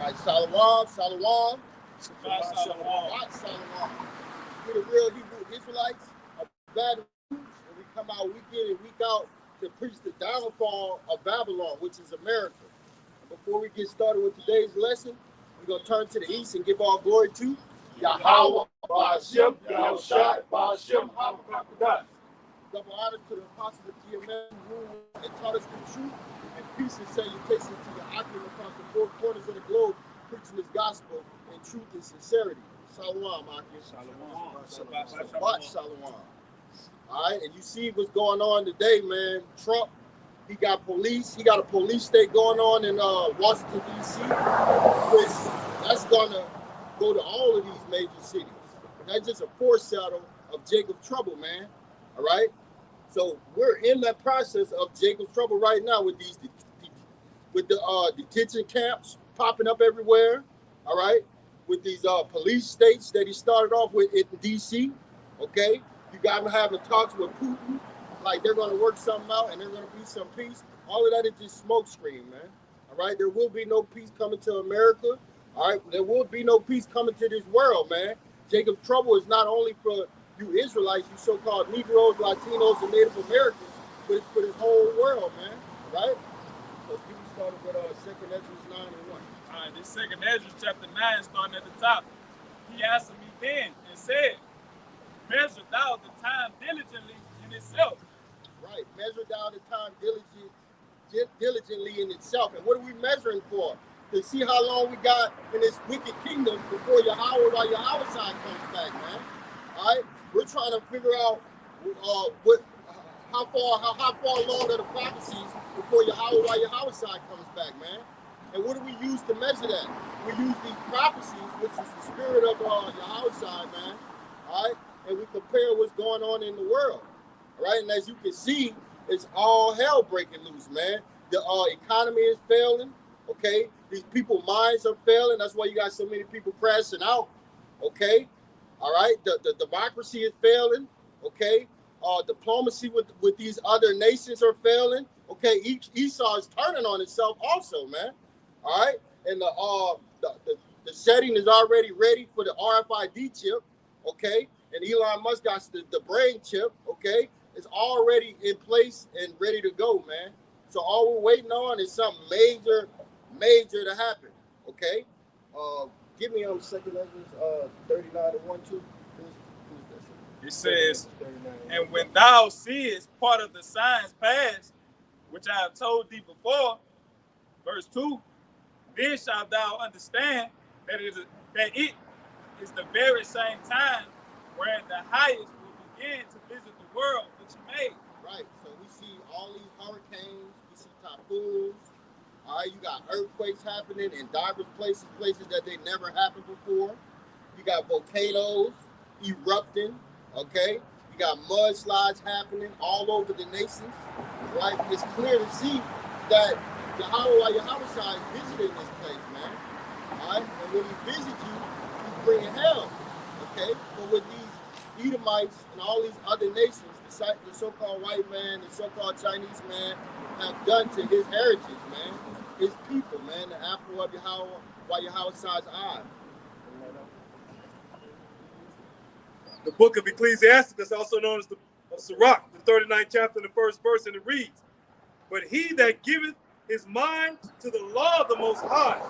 right, Shalom, Shalom. Shalom. Shalom. We're the real Hebrew Israelites of Baton Rouge, and we come out week in and week out to preach the downfall of Babylon, which is America. And before we get started with today's lesson, we're going to turn to the east and give all glory to Yahweh, Ba'ashem, Yahushai, Ba'ashem, HaMakadosh. Double honors to the apostles of GMS who ruled and taught us the truth, and peace and salutation to the occupant across the four corners of the globe, preaching this gospel in truth and sincerity. Shalom, Akir. Shalom. Shalom. All right, and you see what's going on today, man. Trump, he got a police state going on in Washington, D.C., which that's going to go to all of these major cities. And that's just a foreshadow of Jacob's trouble, man. All right? So we're in that process of Jacob's trouble right now with the detention camps popping up everywhere, all right? With these police states that he started off with in D.C., okay? You got him having talks with Putin, like they're going to work something out and there's going to be some peace. All of that is just smoke screen, man. All right? There will be no peace coming to America. All right? There will be no peace coming to this world, man. Jacob's trouble is not only for you Israelites, you so-called Negroes, Latinos, and Native Americans, but it's for this whole world, man. All right? So let's get started with 2nd Ezra 9 and 1. All right, this 2nd Ezra chapter 9, starting at the top. He answered me then and said, measure thou the time diligently in itself. Right, measure thou the time diligently in itself. And what are we measuring for? To see how long we got in this wicked kingdom before Yahweh while Yahweh side comes back, man. All right, we're trying to figure out how far along are the prophecies before Yahweh while Yahweh side comes back, man. And what do we use to measure that? We use these prophecies, which is the spirit of Yahweh side, man. All right, and we compare what's going on in the world. All right, and as you can see, it's all hell breaking loose, man. The economy is failing. Okay, these people's minds are failing. That's why you got so many people crashing out. Okay, all right. The democracy is failing. Okay, diplomacy with these other nations are failing. Okay, Esau is turning on itself also, man. All right, and the setting is already ready for the RFID chip. Okay, and Elon Musk got the brain chip. Okay, it's already in place and ready to go, man. So all we're waiting on is something major to happen. Okay, give me 2nd Ezra 39 and 1, 2. It says, and when thou seest part of the signs past, which I have told thee before, verse 2, then shalt thou understand that it is the very same time wherein the highest will begin to visit the world which he made. Right. So we see all these hurricanes, we see typhoons. All right, you got earthquakes happening in diverse places that they never happened before. You got volcanoes erupting. Okay, you got mudslides happening all over the nations. Right. It's clear to see that Yahweh is visiting this place, man. All right, and when he visits you, he's bringing hell. Okay, but with these Edomites and all these other nations, the so-called white man, the so-called Chinese man, have done to his heritage, man, his people, man, the apple of Yahweh, while Yahweh side's eye. The book of Ecclesiasticus, also known as the Sirach, the 39th chapter, the 1st verse, and it reads, but he that giveth his mind to the law of the Most High,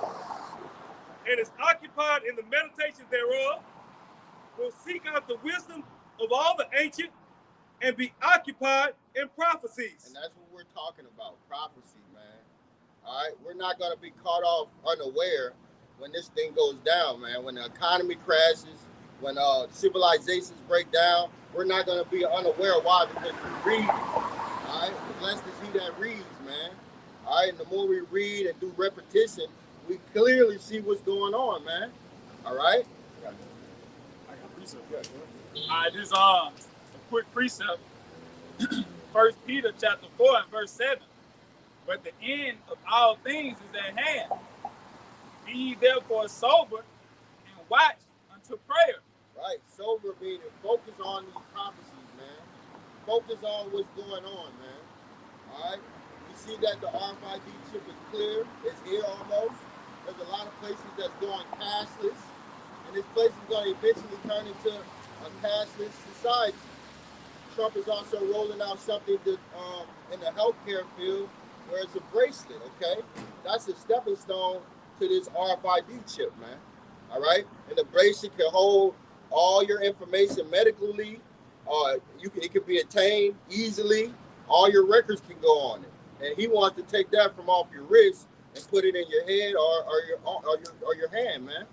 and is occupied in the meditation thereof, will seek out the wisdom of all the ancient, and be occupied in prophecies. And that's what we're talking about, prophecy, man. All right, we're not going to be caught off unaware when this thing goes down, man. When the economy crashes, when civilizations break down, we're not going to be unaware. Why? Because we read. All right, blessed is he that reads, man. All right, and the more we read and do repetition, we clearly see what's going on, man. All right. I got precept. All right, this a quick precept. 1 Peter chapter 4 and verse 7. But the end of all things is at hand. Be ye therefore sober and watch unto prayer. Right, sober meaning focus on these prophecies, man. Focus on what's going on, man. All right. You see that the RFID chip is clear. It's here almost. There's a lot of places that's going cashless, and this place is going to eventually turn into a cashless society. Trump is also rolling out something that, in the healthcare field where it's a bracelet, okay? That's a stepping stone to this RFID chip, man. All right? And the bracelet can hold all your information medically. It can be attained easily. All your records can go on it. And he wants to take that from off your wrist and put it in your head or your hand, man.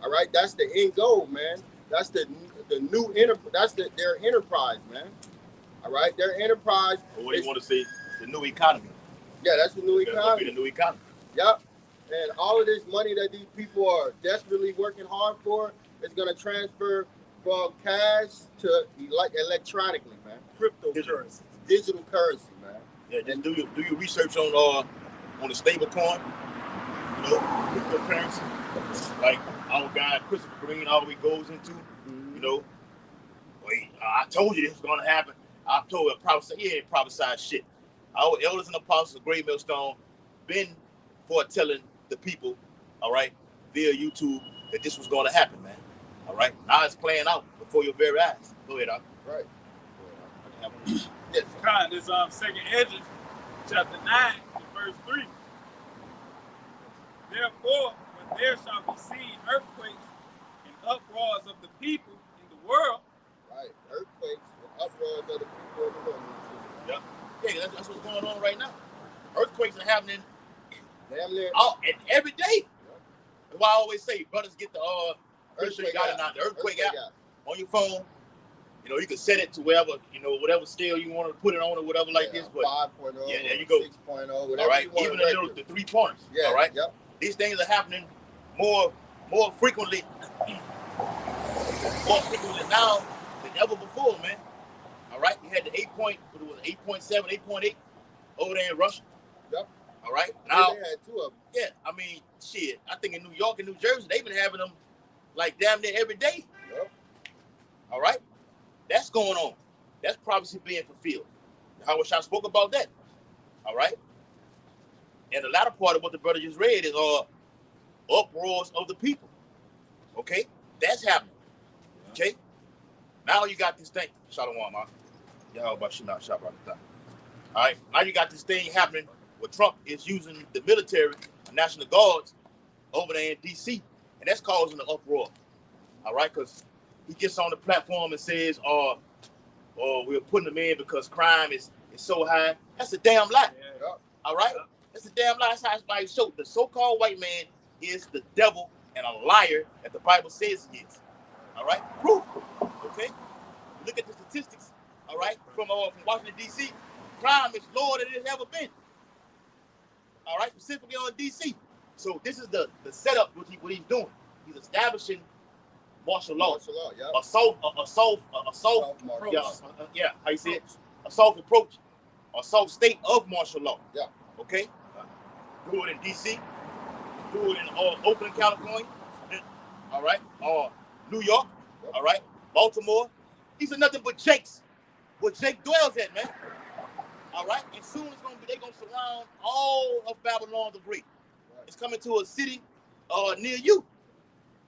All right? That's the end goal, man. That's the new their enterprise, man. All right, their enterprise. Or what do you want to say? The new economy. Yeah, that's the new economy. The new economy. Yep. And all of this money that these people are desperately working hard for is going to transfer from cash to electronically, man. Cryptocurrency. Digital currency, man. Yeah, just do your research on the stable coin. You know, cryptocurrency. Like our guy Christopher Green always goes into. You know, I told you this was gonna happen. I told you, he ain't prophesied shit. Our elders and apostles of Great Millstone been foretelling the people, all right, via YouTube that this was gonna happen, man. All right, now it's playing out before your very eyes. Go ahead, Doc. Right. Yes. Con, this Second Edges, chapter 9, verse 3. Therefore, when there shall be seen earthquakes and uproars of the people in the world. Right, earthquakes and uproars of the people in the world. Yeah, yeah, that's what's going on right now. Earthquakes are happening damn near every day. Yeah. That's why I always say, brothers, get the earthquake app on your phone. You know, you can set it to wherever, whatever scale you want to put it on or whatever like this. But 5.0, yeah, there you go. 6.0, whatever. All right, you want even to the 3 pointers. Yeah, all right. Yep. These things are happening more frequently now than ever before, man. All right, you had the 8.7, 8.8 over there in Russia. Yep. All right, now they had 2 of them. Yeah, I mean, shit. I think in New York and New Jersey, they've been having them like damn near every day. Yep. All right, that's going on. That's prophecy being fulfilled. How I spoke about that. All right, and the latter part of what the brother just read is uproars of the people. Okay, that's happening. Okay, now you got this thing. Shalom, man. Y'all about to not shop right the time. All right, now you got this thing happening where Trump is using the military, National Guards, over there in D.C., and that's causing an uproar. All right, because he gets on the platform and says, we're putting them in because crime is so high. That's a damn lie. Yeah. All right? That's a damn lie. That's how everybody showed. The so-called white man is the devil and a liar that the Bible says he is. All right? Proof. Okay? Look at the statistics, all right, from Washington, D.C. Crime is lower than it has ever been. All right? Specifically on D.C. So this is the setup, what he's doing. He's establishing martial law. Yeah. Assault how you say it? Assault approach. Assault state of martial law. Yeah. Okay? Do it in D.C. Do it in Oakland, California. All right? New York. Yep. All right? Baltimore. These are nothing but Jakes. Where Jake dwells at, man. All right? And soon they're going to surround all of Babylon the Great. Right. It's coming to a city near you.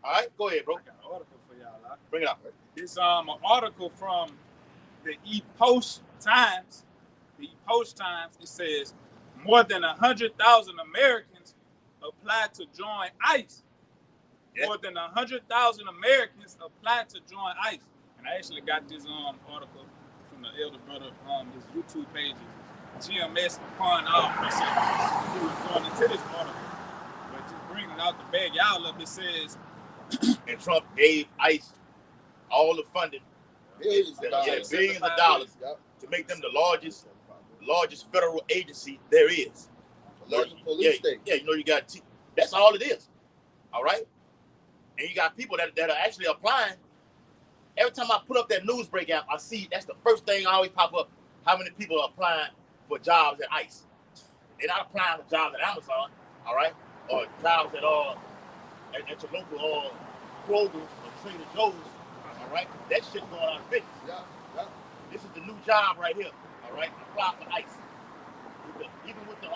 All right? Go ahead, bro. I got an article for y'all. Bring it out. It's an article from the Post Times. The Post Times, it says more than 100,000 Americans applied to join ICE. Yeah. More than 100,000 Americans applied to join ICE. And I actually got this article from the elder brother his YouTube page is GMS upon all Prophices. He was going into this article. But just bringing out the bag y'all up, it says and Trump gave ICE all the funding, billions of dollars to make them the largest federal agency there is. Largest police state. Yeah, you got that's all it is. All right, and you got people that are actually applying. Every time I put up that news breakout, I see that's the first thing I always pop up. How many people are applying for jobs at ICE? They're not applying for jobs at Amazon, all right, or jobs at your local Kroger or Trader Joe's, all right? That shit going out of business. Yeah. This is the new job right here, all right? Apply for ICE. Even with the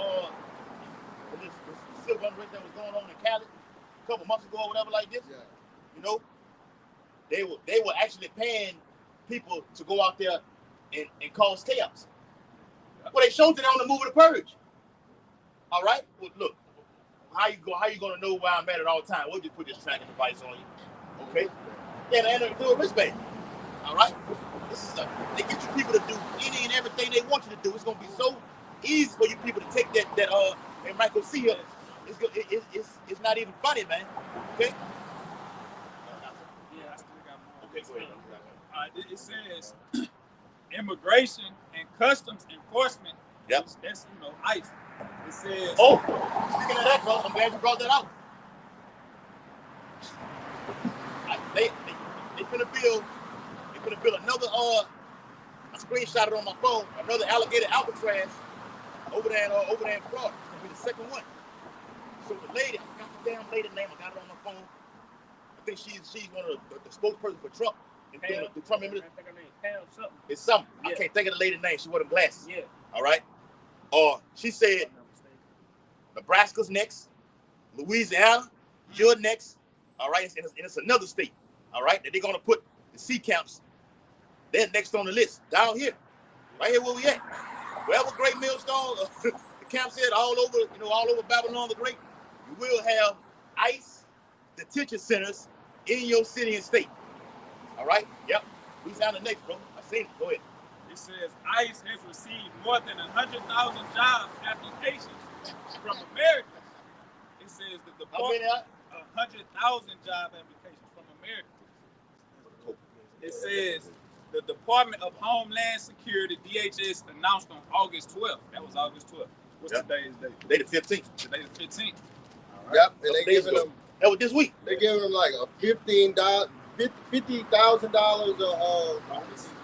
civil unrest that was going on in Cali a couple months ago or whatever like this. Yeah. You know, they were actually paying people to go out there and cause chaos. Well, they showed it on the movie The Purge. All right. Well, look, how you gonna know where I'm at all the time? We'll just put this tracking device on you. Okay. Yeah, and do a wristband. All right. This is they get you people to do any and everything they want you to do. It's gonna be so easy for you people to take that and Michael see here. It's not even funny, man. Okay. Yeah, I still got more. Okay, go ahead. It says immigration and customs enforcement. Yep. That's ICE. It says. Oh, speaking of that, bro, I'm glad you brought that out. They finna build another I screenshot it on my phone, another alligator Alcatraz over there in Florida. It's gonna be the second one. So the lady, I got the damn lady name, I got it on my phone. I think she's one of the spokesperson for Trump. And the Trump I think her name Pam something. It's something. Yeah. I can't think of the lady's name. She wore them glasses. Yeah. All right. She said Nebraska's next, Louisiana, you're next. All right, and it's another state. All right, that they're gonna put the sea camps. They're next on the list down here, right here where we at. Wherever Great Millstone, the camps at all over Babylon the Great, you will have ICE detention centers in your city and state. All right. Yep. Louisiana next, bro. I seen it. Go ahead. It says ICE has received more than 100,000 job applications from Americans. It says the department 100,000 job applications from Americans. It says the Department of Homeland Security (DHS) announced on August 12th. That was August 12th. What's today's date? Today the 15th. Today the 15th. All right. Yep, and they giving them. That was this week. They giving them like a $50,000 of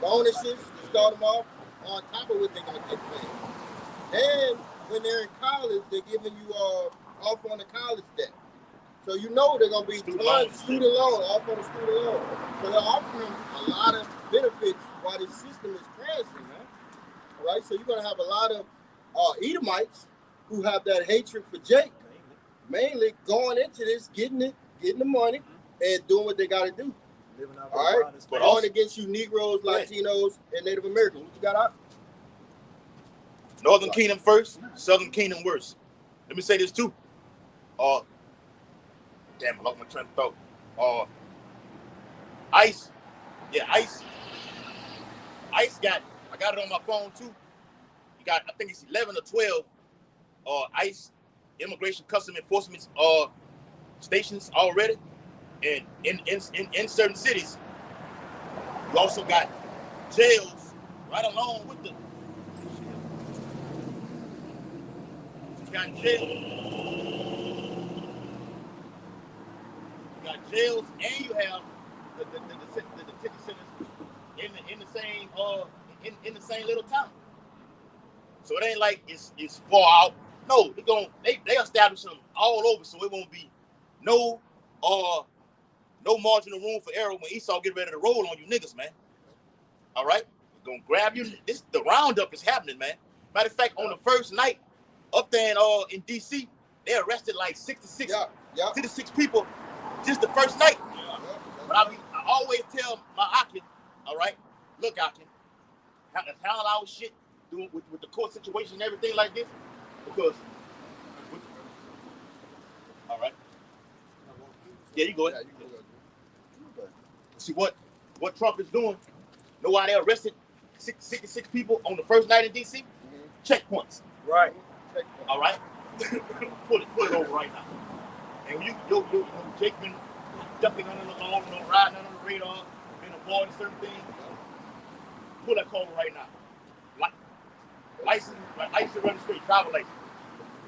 bonuses to start them off on top of what they're gonna get paid. And when they're in college, they're giving you off on the college debt. So you know they're gonna be student loan, off on the student loan. So they're offering them a lot of benefits while the system is crashing, man. All right, so you're gonna have a lot of Edomites who have that hatred for Jake, mainly going into this, getting the money, and doing what they gotta do. All right, but going against you Negroes, Latinos, and Native Americans. What you got out? Northern Kingdom first, Southern Kingdom worse. Let me say this too. Damn, I lost my train of thought. ICE. Yeah, ICE got, I got it on my phone too. You got, I think it's 11 or 12 ICE immigration custom enforcement stations already. And in certain cities, you also got jails right along with the. You got jails, and you have the detention centers in the same little town. So it ain't like it's far out. No, they establish them all over, so it won't be no margin of room for error when Esau get ready to roll on you niggas, man. All right? They're gonna grab you. The roundup is happening, man. Matter of fact, on the first night up there in DC, they arrested like 66 people just the first night. But I always tell my Akin, all right, look, Akin, handle our shit doing with the court situation and everything like this, because all right. Yeah, you go ahead. See what Trump is doing. Know why they arrested 66 people on the first night in DC? Checkpoints. Right. All right. Pull it over right now. And when you Jake been ducking under the law, riding under the radar, been avoiding certain things. Pull that car over right now. License registration, driver license.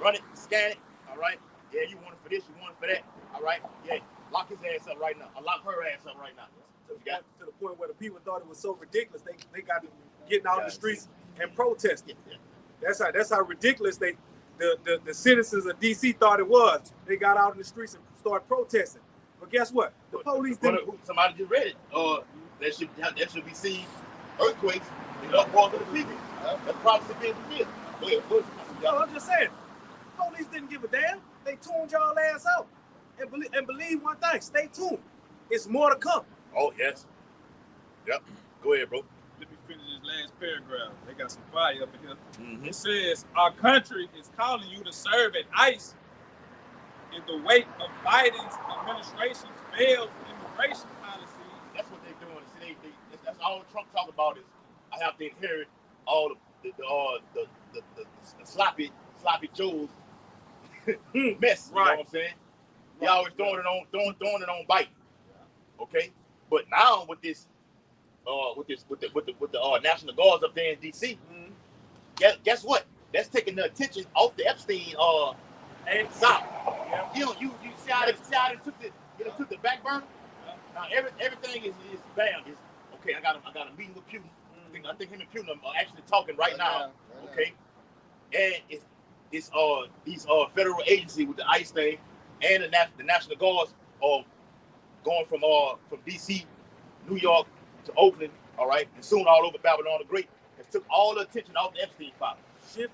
Run it, scan it. All right. Yeah, you want it for this, you want it for that. All right. Yeah. Lock his ass up right now. Or lock her ass up right now. To the point where the people thought it was so ridiculous, they got getting out in the streets and protesting. Yeah. That's how ridiculous the citizens of DC thought it was. They got out in the streets and started protesting. But guess what? The police didn't. Somebody just read it. That should be seen earthquakes in the uproar of the people. That's prophecy being fulfilled. No, I'm just saying. Police didn't give a damn. They tuned y'all ass out. And believe one thing, stay tuned. It's more to come. Oh, yes. Yep. Go ahead, bro. Let me finish this last paragraph. They got some fire up in here. Mm-hmm. It says, our country is calling you to serve at ICE in the wake of Biden's administration's failed immigration policy. That's what they're doing. See, that's all Trump talk about is I have to inherit all the sloppy Joes mess. You know what I'm saying? They always throwing it on Biden. Okay, but now with the National Guards up there in DC, guess what? That's taking the attention off the Epstein and South. You see how they took the back burner. Now everything is bam. Is okay. I got a meeting with Putin. I think him and Putin are actually talking right now. Okay, and it's these federal agency with the ICE thing and the National Guards are going from DC, New York to Oakland. All right, and soon all over Babylon the Great. It took all the attention off the Epstein file.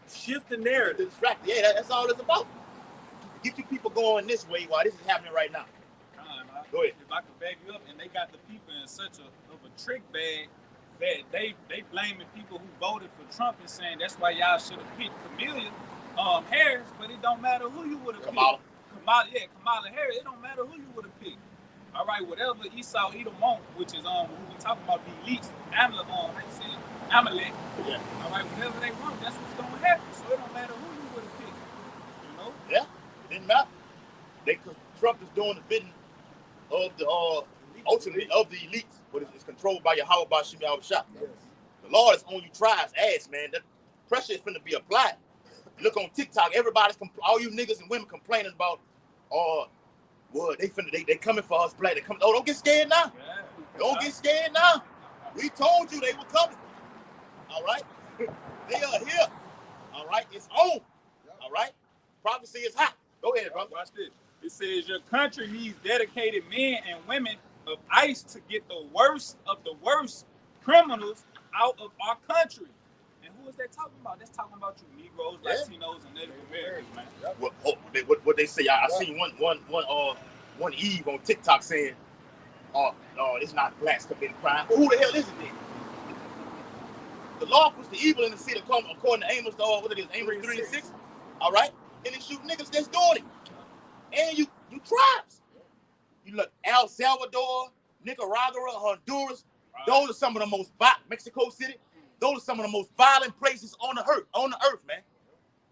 Shift the narrative. Distract. Yeah, that's all it's about. Get you people going this way while this is happening right now. Go ahead. If I could back you up, and they got the people in such a trick bag that they blaming people who voted for Trump and saying that's why y'all should have picked Kamala Harris, but it don't matter who you would have picked. Kamala Harris. It don't matter who you would have picked. All right, whatever Esau Edom want, which is who we talking about, the elites, Amalek. Yeah. All right, whatever they want, that's what's gonna happen. So it don't matter who you would have picked. You know? Yeah, it didn't matter. Cause Trump is doing the bidding of the ultimately of the elites, but it's controlled by Yahweh Bashim Yahweh Shah. Yes. The Lord is on you tribe's ass, man. That pressure is finna be applied. Look on TikTok, everybody's all you niggas and women complaining about, well, they coming for us black. They coming. Oh, don't get scared now. Yeah. Don't get scared now. We told you they were coming. All right, they are here. All right, it's on. All right, prophecy is hot. Go ahead, bro. Watch this. It says your country needs dedicated men and women of ICE to get the worst of the worst criminals out of our country. And who is that talking about? That's talking about you Negroes, Latinos, and Native Americans, man. What they say? I seen one Eve on TikTok saying, it's not blacks committing crime. Well, who the hell is it then? The law puts the evil in the city, according to Amos, Amos 3 and 6. All right, and they shoot niggas that's doing it. And you tribes. You look El Salvador, Nicaragua, Honduras. Those are some of the most violent. Mexico City. Those are some of the most violent places on the earth, man.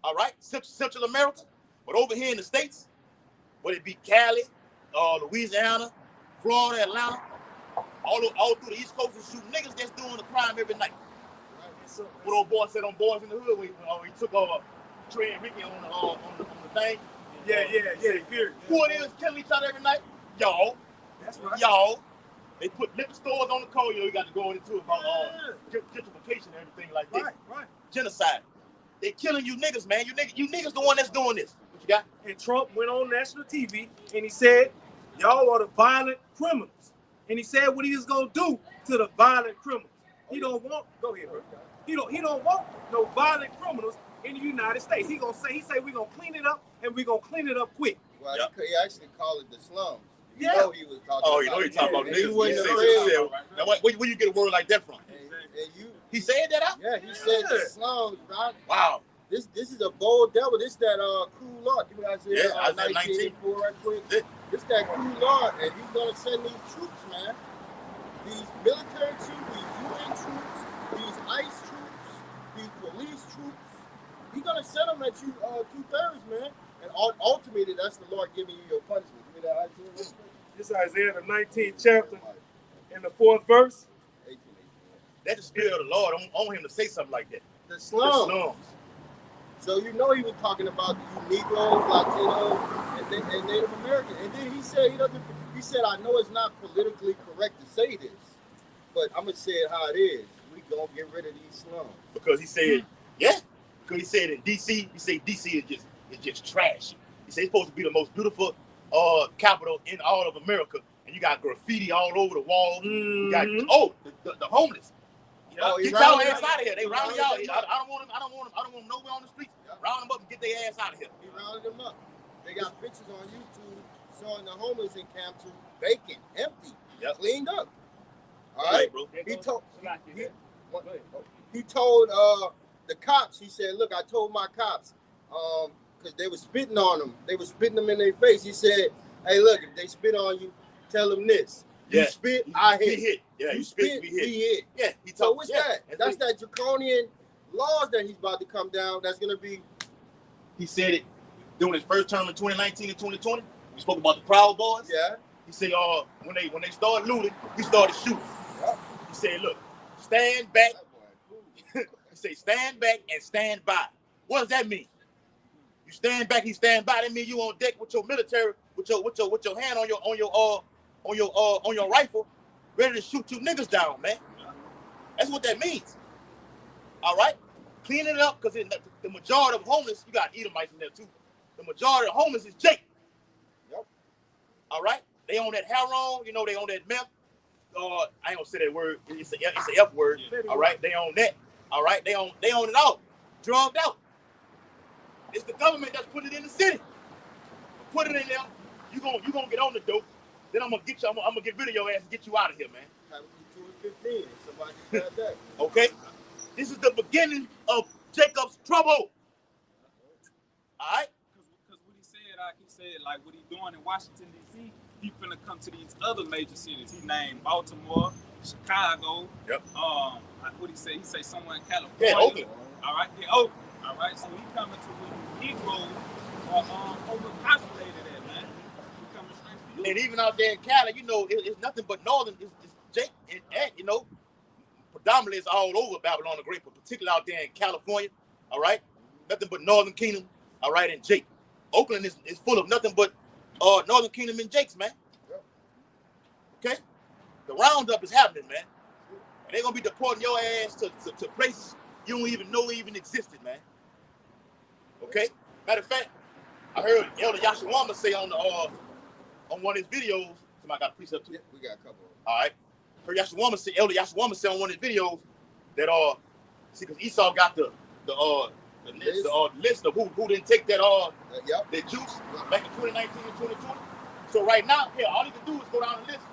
All right, Central America. But over here in the States, whether it be Cali, Louisiana, Florida, Atlanta, all through the East Coast, and shooting niggas that's doing the crime every night. What old boy said on Boys in the Hood when he took Trey and Ricky on the thing. Yeah. Who it is killing each other every night? Y'all. That's right. Y'all. They put liquor stores on the code. You got to go into about gentrification and everything like this. Right. Genocide. They killing you niggas, man. You niggas the one that's doing this. What you got? And Trump went on national TV and he said, y'all are the violent criminals. And he said what he was gonna do to the violent criminals. He don't want. Go ahead, bro. He don't want no violent criminals in the United States. He say we're gonna clean it up and we're gonna clean it up quick. Well, he actually called it the slums. You know he was talking about. You know he talking about niggas. Now, where you get a word like that from? He said that out? Yeah, he said the slums, right? Wow. This is a bold devil. This that cool Lord. Give me that shit. 1984 right quick. This that cool Lord, and he's gonna send these troops, man. These military troops, these UN troops, these ICE troops, these police troops. He's gonna send them at you 2/3, man. And ultimately, that's the Lord giving you your punishment. Give me that Isaiah. This is Isaiah, the 19th chapter, in the 4th verse. 18. That's the spirit of the Lord. I want him to say something like that. The slums. So you know he was talking about you Negroes, Latinos, and Native Americans. And then he said he said, I know it's not politically correct to say this, but I'm gonna say it how it is. We gonna get rid of these slums. Because he said, because he said in DC, he said DC is just trashy. He said it's supposed to be the most beautiful capital in all of America, and you got graffiti all over the walls. You got the homeless. Get y'all ass out of here. They round y'all. I don't want them nowhere on the streets. Round them up and get their ass out of here. He rounded them up. They got pictures on YouTube showing the homeless in Camp 2 vacant, empty, cleaned up. All right, bro. He told the cops. He said, "Look, I told my cops because they were spitting on them. They were spitting them in their face. He said, "Hey, look, if they spit on you, tell them this. You spit, I hit. Yeah, you spit, we hit. Yeah, so what's that? That's that draconian laws that he's about to come down. That's gonna be." He said it during his first term in 2019 and 2020. We spoke about the Proud Boys. Yeah. He said, when they started looting, he started shooting. Yep. He said, look, stand back. He said, stand back and stand by. What does that mean? You stand back, he stand by. That means you on deck with your military, with your hand on your rifle, ready to shoot you niggas down, man. That's what that means. All right, clean it up because the majority of homeless, you got Edomites in there too. The majority of homeless is Jake. Yep. All right, they own that heroin, you know, they own that meth. I ain't gonna say that word. It's an F word. Yeah. All right, they own that. All right, they own it all. Drugged out. It's the government that's putting it in the city. Put it in there. You gonna get on the dope. Then I'm gonna get you. I'm gonna get rid of your ass and get you out of here, man. Have 215. Somebody said that. Okay. This is the beginning of Jacob's trouble. All right. Because what he said, like what he doing in Washington D.C. He finna come to these other major cities. He named Baltimore, Chicago. Yep. What he say? He say somewhere in California. Yeah, Oakland. All right. Yeah, Oakland. All right. So he coming to where Negroes are overpopulated at, man. He coming straight for you. And even out there in Cali, you know, it's nothing but northern. It's Jake and you know, predominantly it's all over Babylon the Great, but particularly out there in California. All right. Nothing but Northern Kingdom. All right, and Jake. Oakland is full of nothing but Northern Kingdom and Jakes, man. Okay? The roundup is happening, man. And they're gonna be deporting your ass to places you don't even know even existed, man. Okay? Matter of fact, I heard Elder Yashawama say on one of his videos, somebody got a precept too? Yeah, we got a couple. All right. Heard Elder Yashawama say on one of his videos that see, because Esau got the list of who didn't take that that juice back in 2019 and 2020. So right now, here, all he can do is go down the list.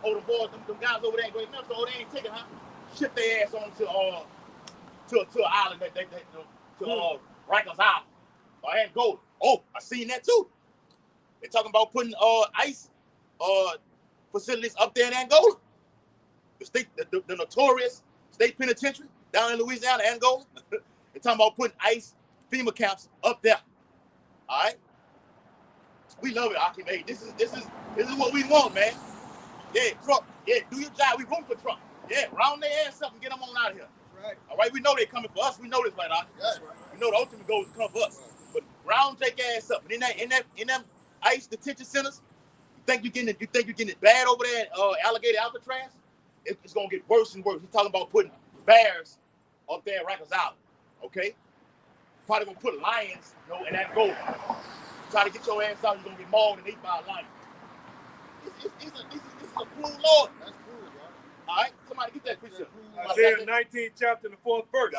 Oh, the boys, them guys over there ain't going to so they ain't taking, huh? Ship their ass on to an island to Rikers Island or Angola. Oh, I seen that too. They talking about putting ICE facilities up there in Angola. The notorious state penitentiary down in Louisiana, Angola. They're talking about putting ICE FEMA camps up there. All right, we love it, Akim. Hey, this is what we want, man. Yeah, Trump. Yeah, do your job. We room for Trump. Yeah, round their ass up and get them on out of here. That's right. All right, we know they're coming for us. We know this, right, Akim? That's right. We know the ultimate goal is to come for us. Right. But round take ass up. And in them ICE detention centers, you think you're getting it bad over there at Alligator Alcatraz? It's gonna get worse and worse. He's talking about putting bears up there at Rikers Island. Okay? Probably gonna put lions, you know, in that goal. Try to get your ass out, you're gonna get mauled and eaten by a lion. This is a cruel Lord. That's cruel, y'all. All right, somebody get that precept. Isaiah 19th chapter and the 4th verse.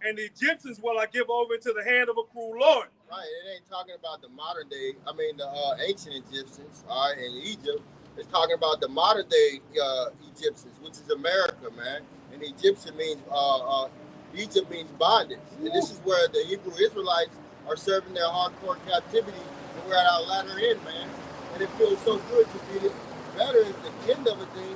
And the Egyptians will I give over into the hand of a cruel Lord. Right, it ain't talking about the modern day. I mean, the ancient Egyptians, all right, in Egypt. It's talking about the modern day Egyptians, which is America, man. And Egyptian means Egypt means bondage. And this is where the Hebrew Israelites are serving their hardcore captivity, and we're at our latter end, man. And it feels so good to be better at the end of a thing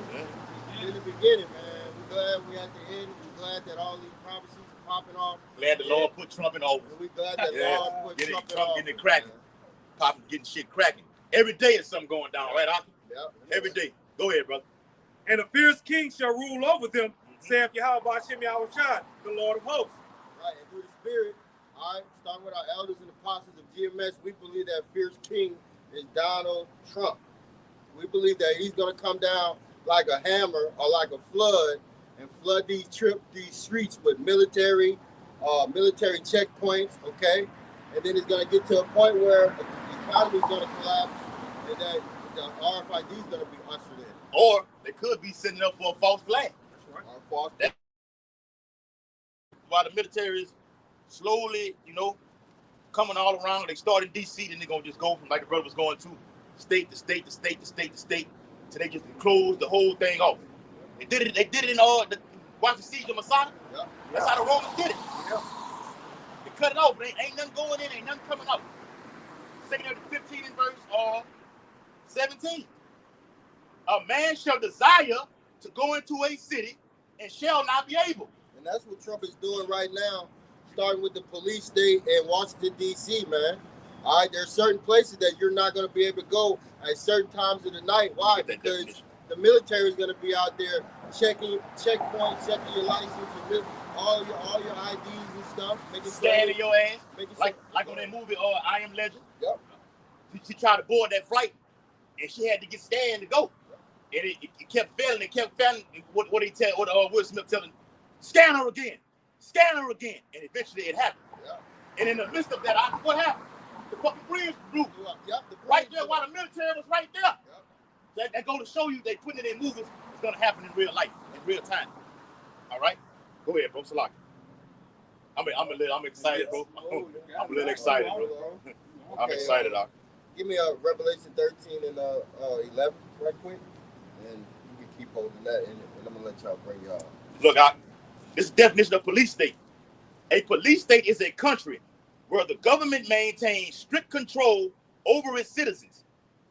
than the beginning, man. We're glad we're at the end. We're glad that all these prophecies are popping off. Glad the Lord put Trump in office. We're glad that Lord put Trump in office. Getting it cracking. Popping, getting shit cracking. Every day is something going down, right, Aki? Yep. Every day. Go ahead, brother. And a fierce king shall rule over them, saith Yahweh Hashem Yahushua, the Lord of hosts. Right, and through the Spirit, all right, starting with our elders and apostles of GMS, we believe that fierce king is Donald Trump. We believe that he's going to come down like a hammer or like a flood and flood these streets with military checkpoints, okay? And then it's going to get to a point where the economy is going to collapse and that the RFID is going to be ushered in. Or they could be setting up for a false flag. That's right. Or false flag. While the military is slowly, you know, coming all around. They start in D.C., then they're going to just go from, like the brother was going to, state to state to state to state to state, till they just close the whole thing off. They did it in watch the siege of Masada. Yeah. That's how the Romans did it. Yeah. They cut it off. Ain't nothing going in, ain't nothing coming out. 2 Timothy 15 and verse 17. A man shall desire to go into a city and shall not be able. And that's what Trump is doing right now, starting with the police state in Washington, D.C., man. All right, there's certain places that you're not going to be able to go at certain times of the night. Why? Because the military is going to be out there checking checkpoints, checking your license, all your IDs and stuff, scanning your ass, like on that movie I Am Legend. Yep. She tried to board that flight, and she had to get scanned to go, and it kept failing. It kept failing. What Will Smith telling, scan her again, and eventually it happened. Yep. And in the midst of that, what happened? The fucking bridge blew. Yep, right there, while the military was right there. Yep. That go to show you they putting it in movies. It's gonna happen in real life, in real time. All right, go ahead, bro. Salaki. I'm excited, bro. I'm a little excited, bro. Okay, I'm excited, dog. Give me a Revelation 13 and 11 right quick, and you can keep holding that, and I'm gonna let y'all bring y'all. Look, this is the definition of police state. A police state is a country where the government maintains strict control over its citizens.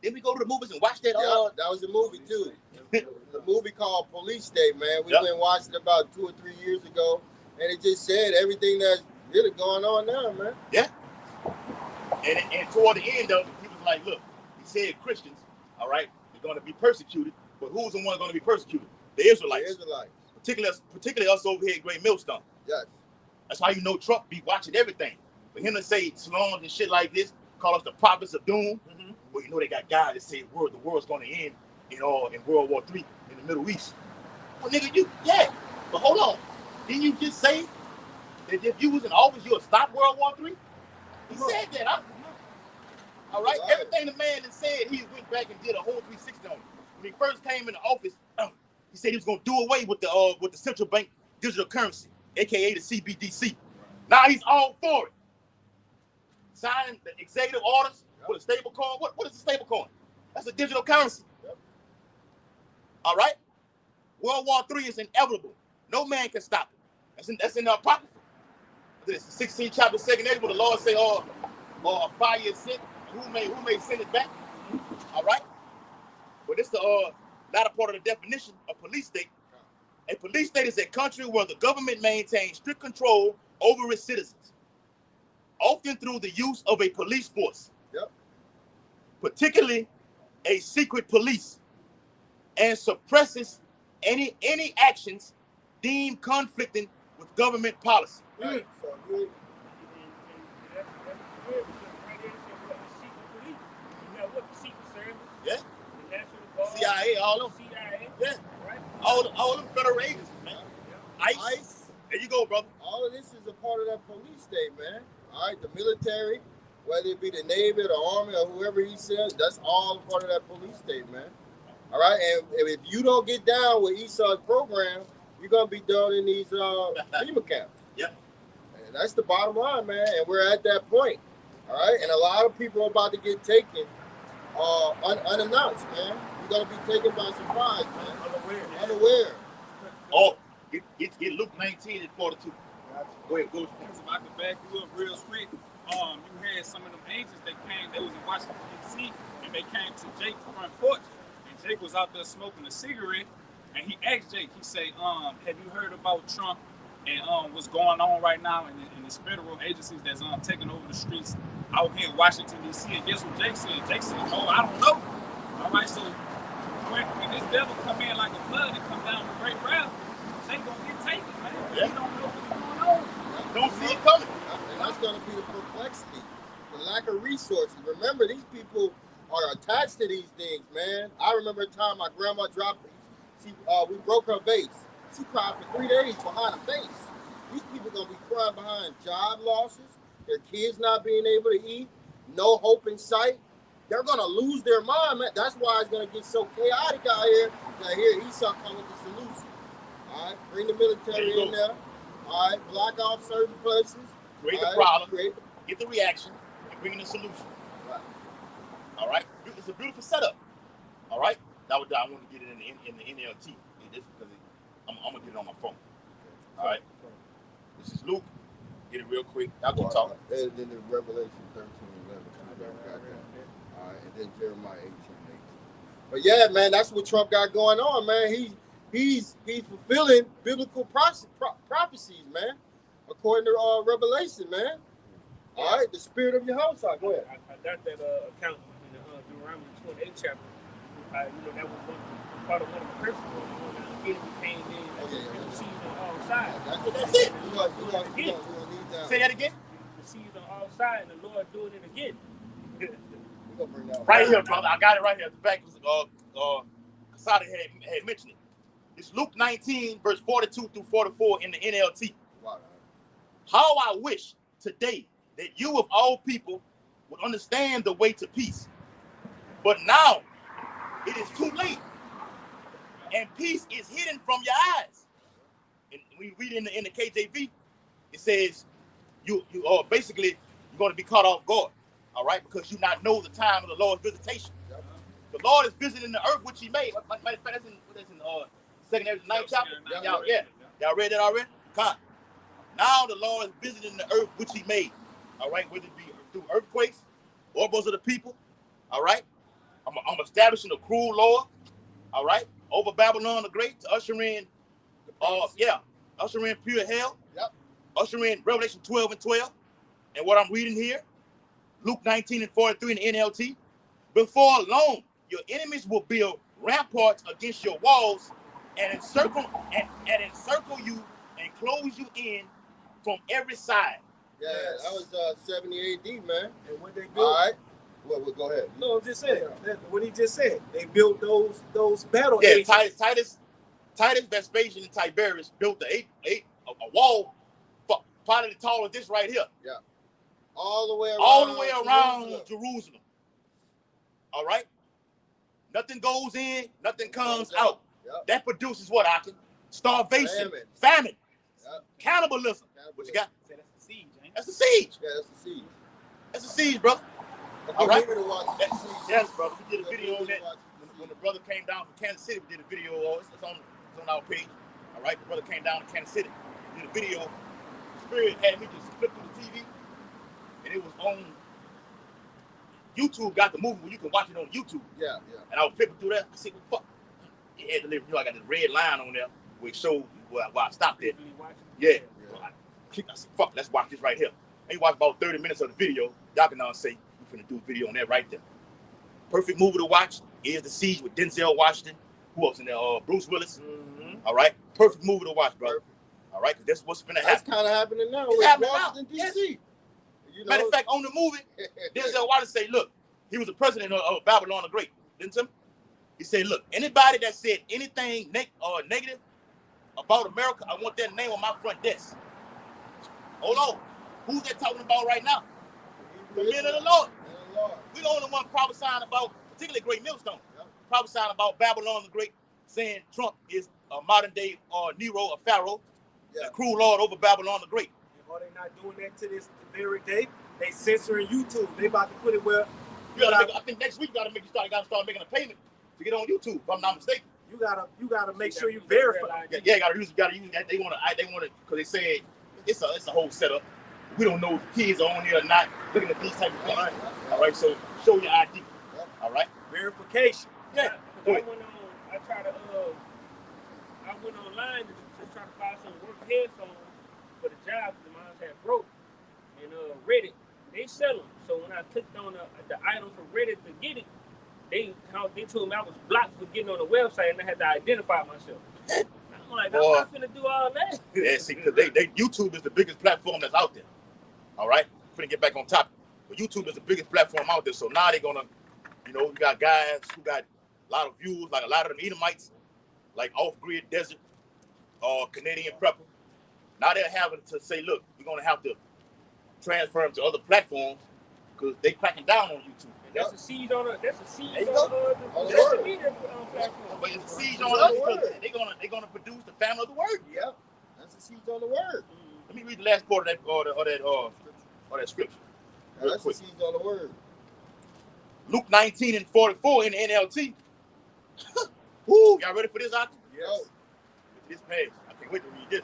Then we go to the movies and watch that. Yeah, that was a movie too. The movie called Police State, man. We went and watched it about 2 or 3 years ago, and it just said everything that's really going on now, man. Yeah. And toward the end of it, he was like, look, he said Christians, all right, they're going to be persecuted, but who's the one going to be persecuted? The Israelites. The Israelites. Particularly us over here at Great Millstone. Yes. That's how you know Trump be watching everything. For him to say slums and shit like this, call us the prophets of doom, well, you know they got guys that say the world's going to end in World War III in the Middle East. Well, nigga, but hold on. Didn't you just say that if you was in office, you would stop World War III? He said that, huh? All right? Everything the man had said, he went back and did a whole 360 on it. When he first came in the office, he said he was going to do away with the central bank digital currency, a.k.a. the CBDC. Now he's all for it. Signing the executive orders with a stable coin. What is a stable coin? That's a digital currency. Yep. All right? World War III is inevitable. No man can stop it. That's in the Apocrypha. It's the 16th chapter, 2nd age, where the Lord say, a fire is sent. Who may send it back? All right? But this is the latter part of the definition of police state. A police state is a country where the government maintains strict control over its citizens, often through the use of a police force, particularly a secret police, and suppresses any actions deemed conflicting with government policy. Right. Yeah. CIA, all of them. Yeah. All them federal agents, man. ICE. There you go, brother. All of this is a part of that police state, man. All right, the military, whether it be the Navy, the Army, or whoever he says, that's all part of that police state, man. All right, and if you don't get down with Esau's program, you're gonna be done in these FEMA camps. Yep. And that's the bottom line, man. And we're at that point. All right, and a lot of people are about to get taken unannounced, man. You're gonna be taken by surprise, man. Unaware. Oh, get Luke 19 and 42. Go ahead, go. If I could back you up real quick, you had some of them agents that came, they was in Washington, D.C., and they came to Jake's front porch, and Jake was out there smoking a cigarette, and he asked Jake, he said, have you heard about Trump and what's going on right now in the federal agencies that's taking over the streets out here in Washington, D.C., and guess what Jake said? Jake said, oh, I don't know. All right, so when this devil come in like a flood and come down with great wrath, Jake gonna get taken, man. Yeah. He don't know what's going on. Don't see it coming. And that's going to be the perplexity, the lack of resources. Remember, these people are attached to these things, man. I remember a time my grandma dropped me. We broke her vase. She cried for 3 days behind a vase. These people going to be crying behind job losses, their kids not being able to eat, no hope in sight. They're going to lose their mind, man. That's why it's going to get so chaotic out here. That here, Esau come with the solution. All right, bring the military in there. All right, block off certain places. Create the problem. get the reaction, and bring in the solution. Right. All right? It's a beautiful setup. All right? Now I want to get it in the NLT. Because I'm going to get it on my phone. All right? This is Luke. Get it real quick. Y'all go talk. And then the Revelation 13:11. All right, and then Jeremiah 18:18. But yeah, man, that's what Trump got going on, man. He's fulfilling biblical prophecies, man, according to Revelation, man. All right, the spirit of Yehoshua. Go ahead. I got that account in the Deuteronomy 28 chapter. That was part of one of the principles. The enemy came in and deceived on all sides. That's it. We're gonna need that. Say that again. Deceived on all sides, and the Lord doing it again. We're gonna bring that Right here, brother. I got it right here. The back was Casada had mentioned it. It's Luke 19, verse 42 through 44 in the NLT. Wow. How I wish today that you of all people would understand the way to peace. But now it is too late. And peace is hidden from your eyes. And we read in the KJV, it says you basically you're going to be caught off guard. All right, because you not know the time of the Lord's visitation. Yep. The Lord is visiting the earth which He made. Matter of fact, that's in 2nd 9th chapter. Y'all read that already? Come. Now the Lord is visiting the earth which He made. All right, whether it be through earthquakes, orbos of the people. All right, I'm establishing a cruel law. All right, over Babylon the Great to usher in, usher in pure hell. Yep. Usher in Revelation 12:12, and what I'm reading here. Luke 19 and 43 in the NLT. Before long, your enemies will build ramparts against your walls and encircle you and close you in from every side. Yeah, that was 70 AD, man. And what they built. All right. Well, go ahead. No, I'm just saying. What he just said. They built those battle Yeah, agents. Titus, Vespasian, and Tiberius built a wall probably tall as this right here. Yeah. All the way around Jerusalem. All right? Nothing goes in, nothing comes out. Yep. That produces what, Akin? Starvation, famine, cannibalism. What you got? That's the siege, ain't it? That's the siege. Yeah, that's the siege. That's the siege, brother. All right. Yes, brother. We did a video on that. When the brother came down from Kansas City, we did a video. It's on our page. All right? The brother came down to Kansas City. We did a video. The Spirit had me just flip through the TV. And it was on YouTube. Got the movie where you can watch it on YouTube. Yeah. And I was flipping through that. I said, well, fuck. It had to live. I got this red line on there where it showed where I stopped it. Yeah. So I said, fuck, let's watch this right here. And you watch about 30 minutes of the video. Y'all can now say, we're finna do a video on that right there. Perfect movie to watch is The Siege with Denzel Washington. Who else in there? Bruce Willis. Mm-hmm. All right. Perfect movie to watch, brother. All right, because that's what's finna happen. That's kind of happening now with Washington, D.C. Yes. You know? Matter of fact, on the movie, Denzel Washington say, look, he was the president of Babylon the Great, didn't he? He said, look, anybody that said anything negative about America, I want their name on my front desk. Hold on. Who's that talking about right now? The men of the Lord. We're the only one prophesying about, particularly Great Millstone, prophesying about Babylon the Great, saying Trump is a modern day Nero, a Pharaoh, a cruel lord over Babylon the Great. Are they not doing that to this very day? They censoring YouTube. They about to put it where I think next week you gotta start making a payment to get on YouTube, if I'm not mistaken. You gotta make sure you verify. You gotta use that. They wanna because they said it's a whole setup. We don't know if kids are on here or not looking at these type of things. All right, so show your ID. All right. Verification. Yeah. I went online to try to buy some work headphones for the job because mine had broke. And Reddit, they sell them. So when I clicked on the item for Reddit to get it, they told me I was blocked for getting on the website and I had to identify myself. I'm like, I'm not finna do all that. Yeah, see, because YouTube is the biggest platform that's out there. All right? I'm finna get back on topic. But YouTube is the biggest platform out there. So now they're gonna, you got guys who got a lot of views, like a lot of them Edomites, like off-grid desert or Canadian prepper. Now they're having to say, look, we're gonna have to transfer them to other platforms because they cracking down on YouTube. That's a siege on the social media platform. But it's a siege on us because they're gonna produce the family of the word. Yep. That's a siege on the word. Let me read the last part of that scripture. real That's quick. the seeds on the word. Luke 19:44 in the NLT. Woo, y'all ready for this, Aki? Yes. This page. I can't wait to read this.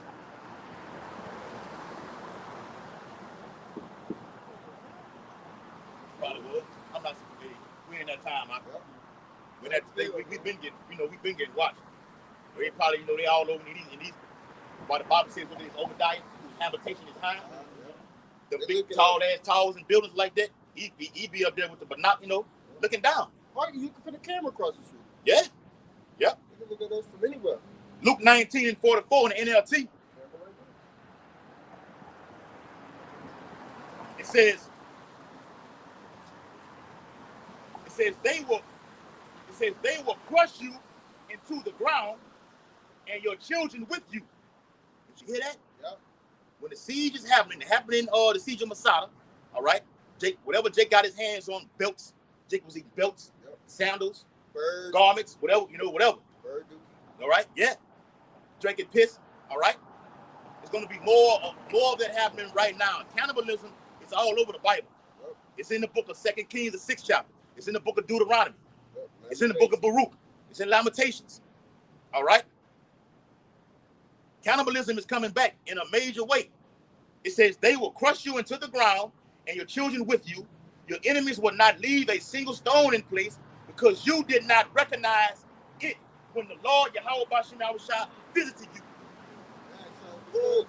Probably was. I'm not hey, we in that time, Aki. Yep. When that thing, we've been getting, we've been getting watched. They probably, they all over in these. Why the Bible says with this Obadiah, whose habitation is high. The They big looking tall ass towers and buildings like that. He be up there with the binocular, looking down. Why you can put a camera across the street? Yeah. Yep. You can look at those from anywhere. Luke 19:44 in the NLT. It says they will crush you into the ground and your children with you. Did you hear that? Yep. When the siege is happening, the siege of Masada, all right? Whatever Jake got his hands on, belts. Jake was eating belts, Yep. sandals, Bird, garments, whatever, whatever. bird dookie. All right? Yeah. Drinking piss, all right? There's going to be more of that happening right now. Cannibalism is all over the Bible. Yep. It's in the book of 2 Kings, the 6th chapter. It's in the book of Deuteronomy. Yep. It's in the book of Baruch. It's in Lamentations. All right? Cannibalism is coming back in a major way. It says they will crush you into the ground and your children with you. Your enemies will not leave a single stone in place because you did not recognize it when the Lord Yahweh Bashim Yahushua visited you. Yeah, so because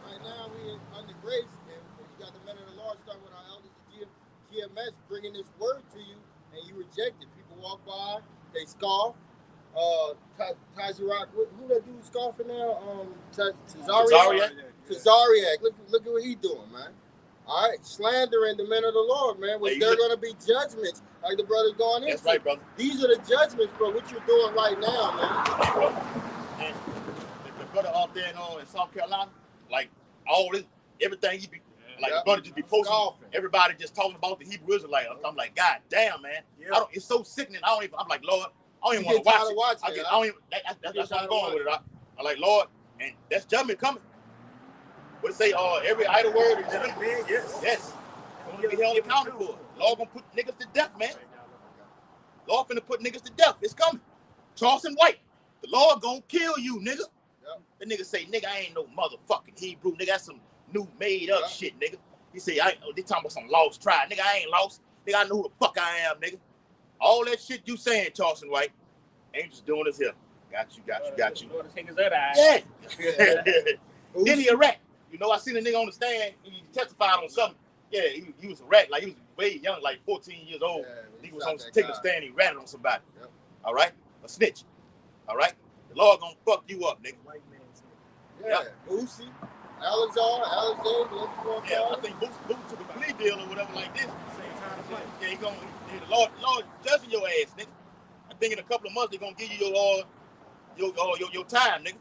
right now we under grace, and you got the men of the Lord starting with our elders of GMS bringing this word to you, and you reject it. People walk by, they scoff. Tazarak, who that dude scoffing now? Tazariak. Tazariak. Look at what he doing, man. All right, slandering the men of the Lord, man. Which there are going to be judgments, like the brother's going into. That's right, brother. These are the judgments for what you're doing right now, man. And the brother up there in South Carolina, like all this, everything he be, like the brother just be posting, Scoffing. everybody just talking about the Hebrew Israelite. I'm like, God damn, man. Yeah. It's so sickening. I'm like, Lord, I don't even want to watch it. That's That's why I'm going with it. I'm like, Lord, and that's judgment coming. What it say? Every idle word is yes. I'm gonna be held accountable for it. Lord gonna put niggas to death, man. Lord finna put niggas to death. It's coming. Charleston White, the Lord gonna kill you, nigga. Yep. The nigga say, nigga, I ain't no motherfucking Hebrew, nigga. That's some new made up shit, nigga. He say, they talking about some lost tribe, nigga. I ain't lost, nigga. I know who the fuck I am, nigga. All that shit you saying, Charleston White, ain't just doing this here. Got you. Yeah. Then he a rat. I seen a nigga on the stand. He testified on something. Yeah, he was a rat. Like he was way young, like 14 years old. Yeah, he was on taking a stand. He ratted on somebody. Yep. All right, a snitch. All right, the Lord gonna fuck you up, nigga. White man. Yeah, Boosie, Alexander. Yeah, I think Boosie took a plea deal or whatever like this. Same time to play. Yeah, the Lord judging your ass, nigga. I think in a couple of months they're gonna give you your time, nigga.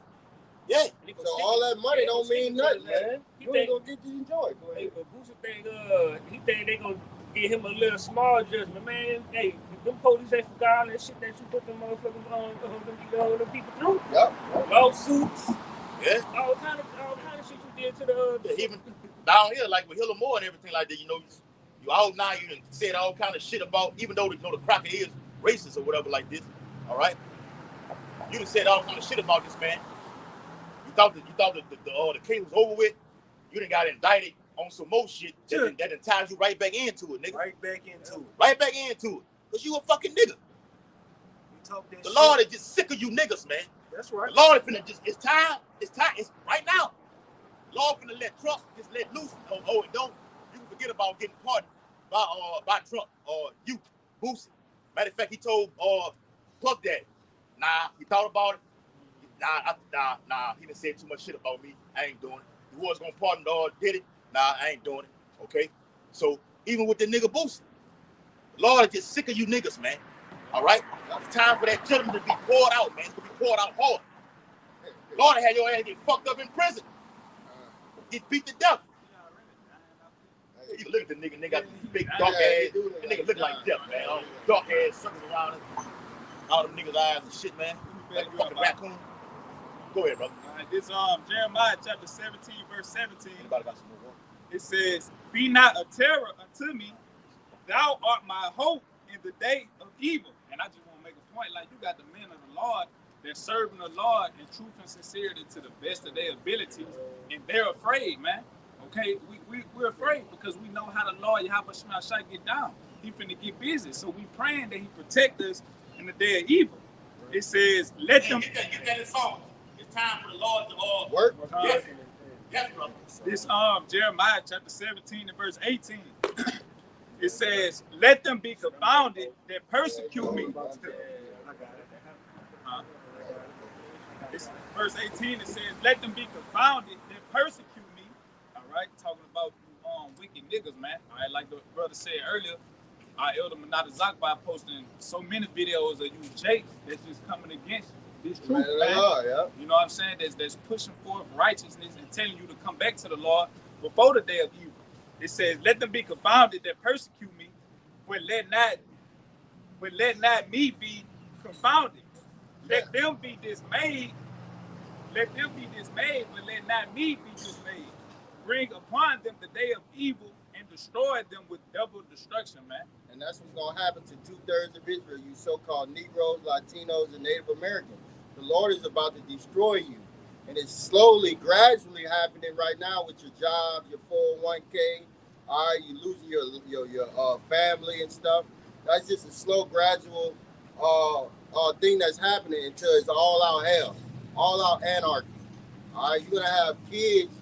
Yeah. So all that money don't mean nothing, man. You ain't gonna get to enjoy. Go ahead. He think they gonna give him a little small judgment, man. Hey, them police ain't forgot all that shit that you put them motherfuckers on them people through. Yep. Lawsuits. Yeah. All kind of shit you did to the even down here, like with Hilla Moore and everything like that, you out now, you done said all kind of shit about, even though the Crockett is racist or whatever like this, all right? You done said all kind of shit about this man. You thought the case was over with. You done got indicted on some more shit that done ties you right back into it, nigga. Right back into it. Because you a fucking nigga. The shit. Lord is just sick of you niggas, man. That's right. The Lord is finna it's time, it's right now. The Lord finna let Trump just let loose. And don't, you can forget about getting pardoned by Trump or you, Boosie. Matter of fact, he told Puff Daddy, nah, he thought about it. Nah, he done said too much shit about me. I ain't doing it. He was gonna pardon did it. Nah, I ain't doing it. Okay? So even with the nigga Boosie, the Lord is just sick of you niggas, man. All right? It's time for that judgment to be poured out, man. It's gonna be poured out hard. Lord had your ass get fucked up in prison. Get beat to death. You look at the nigga got these big dark ass. The nigga look like death, man. All dark ass suckers around him. All them niggas' eyes and shit, man. Like a fucking raccoon. Go ahead, brother. All right, this Jeremiah chapter 17, verse 17. Anybody got some more? It says, "Be not a terror unto me. Thou art my hope in the day of evil." And I just want to make a point, like you got the men of the Lord, they're serving the Lord in truth and sincerity to the best of their abilities, and they're afraid, man. Okay, we're afraid because we know how the Lord Yahweh Shai get down. He finna get busy, so we praying that He protect us in the day of evil. It says, "Let them." Get that in song. It's time for the Lord to Work. Yes, brother. This Jeremiah chapter 17 and verse 18. It says, "Let them be confounded that persecute me." It's verse 18. It says, "Let them be confounded that persecute me." All right, talking about wicked niggas, man. All right, like the brother said earlier, our elder Manata Zakba posting so many videos of you, Jake, that's just coming against this truth, man. Yeah. You know what I'm saying? That's pushing forth righteousness and telling you to come back to the Lord before the day of evil. It says, "Let them be confounded that persecute me, but let not me be confounded. Let them be dismayed. Let them be dismayed, but let not me be dismayed. Bring upon them the day of evil and destroy them with double destruction," man. And that's what's going to happen to 2/3 of Israel, you so-called Negroes, Latinos, and Native Americans. The Lord is about to destroy you. And it's slowly, gradually happening right now with your jobs, your 401k. All right, you're losing your family and stuff. That's just a slow, gradual thing that's happening until it's all out hell, all out anarchy. All right, you're going to have kids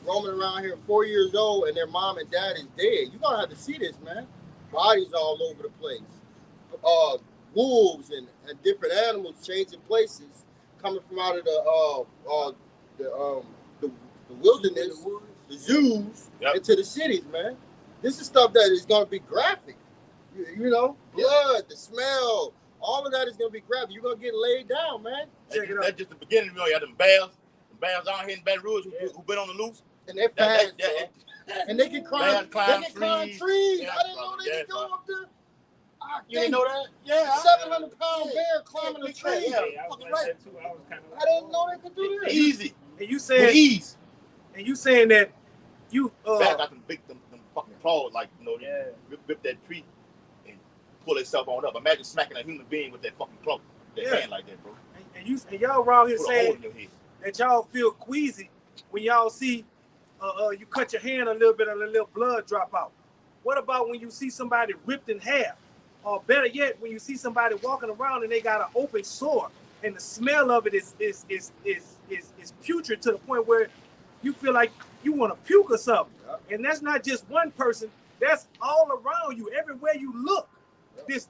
roaming around here 4 years old and their mom and dad is dead. You're going to have to see this, man. Bodies all over the place. Wolves and different animals changing places, coming from out of the wilderness, the zoos, into the cities, man. This is stuff that is going to be graphic. You know, blood, the smell, all of that is going to be graphic. You're going to get laid down, man. That's just the beginning. You know, you have them bears out here in Baton Rouge who been on the loose. And they're fast, and they can climb trees. I didn't know they could go up there. You didn't know that? Yeah. 700-pound bear climbing a tree. Yeah, I was like that too. I was kind of. I didn't know they could do that. Easy. And you saying ease. And you saying that you back out them fucking claws, like, you know, rip that tree and pull itself on up. Imagine smacking a human being with that fucking claw, that hand like that, bro. And y'all around here Put saying that y'all feel queasy when y'all see you cut your hand a little bit and a little blood drop out. What about when you see somebody ripped in half? Or better yet, when you see somebody walking around and they got an open sore and the smell of it is putrid to the point where you feel like you want to puke or something. And that's not just one person, that's all around you, everywhere you look. This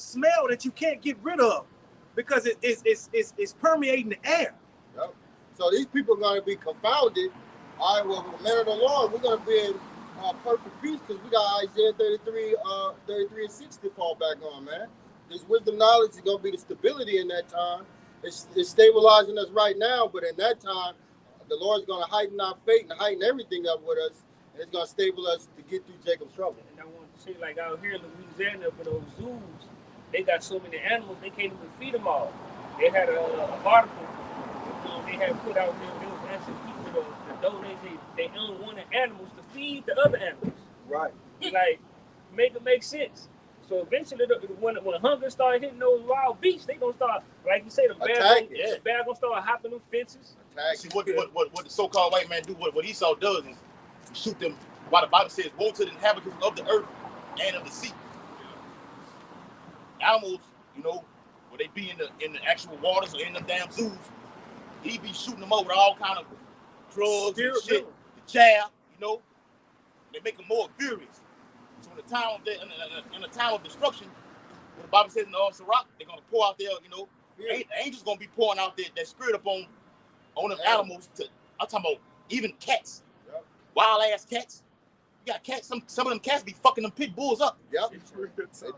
smell that you can't get rid of because it's permeating the air. So these people are going to be confounded. All right, well, with the men of the Lord, we're going to be in perfect peace because we got Isaiah 33 and 6 to fall back on, man. This wisdom knowledge is going to be the stability in that time. It's stabilizing us right now, but in that time, the Lord's going to heighten our faith and heighten everything up with us, and it's going to stabilize us to get through Jacob's trouble. And I want to say, like out here in Louisiana, for those zoos, they got so many animals, they can't even feed them all. They had an article they had put out there, they was asking people to donate their unwanted animals to feed the other animals. Right. Like, make it make sense. So eventually, when hunger started hitting those wild beasts, they gonna start, like you say, the bear gonna start hopping them fences. See what the so-called white man do? What Esau does is shoot them. Why the Bible says, "Woe to the inhabitants of the earth and of the sea." Animals, you know, where they be in the actual waters or in the damn zoos, he be shooting them over with all kind of drugs and shit, the jab, you know. They make them more furious. So in the time of destruction, what the Bible says in the Sirach, they're gonna pour out there, you know, the angels gonna be pouring out that spirit upon them animals. I'm talking about even cats, wild ass cats. You got cats. Some of them cats be fucking them pit bulls up. Yep, they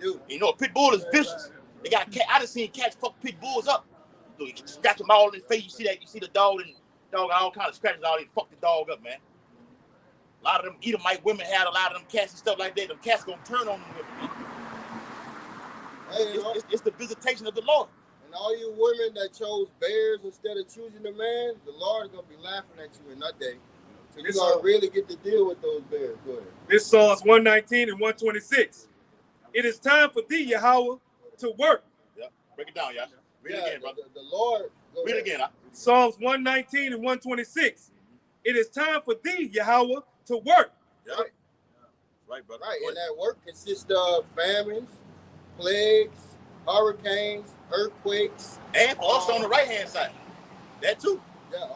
do. You know, a pit bull is vicious. They got cat. I done seen cats fuck pit bulls up. You scratch them all in the face. You see that? You see the dog and dog all kind of scratches all. They fuck the dog up, man. A lot of them Edomite women had a lot of them cats and stuff like that. Them cats gonna turn on them women. Hey, it's the visitation of the Lord. And all you women that chose bears instead of choosing a man, the Lord is gonna be laughing at you in that day. I'm So you gonna really get to deal with those bears. Go ahead. This Psalms 119 and 126. It is time for thee, Yahweh, to work. Yeah. Break it down, y'all. Read it again, brother. The Lord. Read it again. Psalms 119 and 126. It is time for thee, Yahweh, to work. Yeah. Right. Right, brother. Right, and that work consists of famines, plagues, hurricanes, earthquakes, And also on the right hand side, that too. Yeah.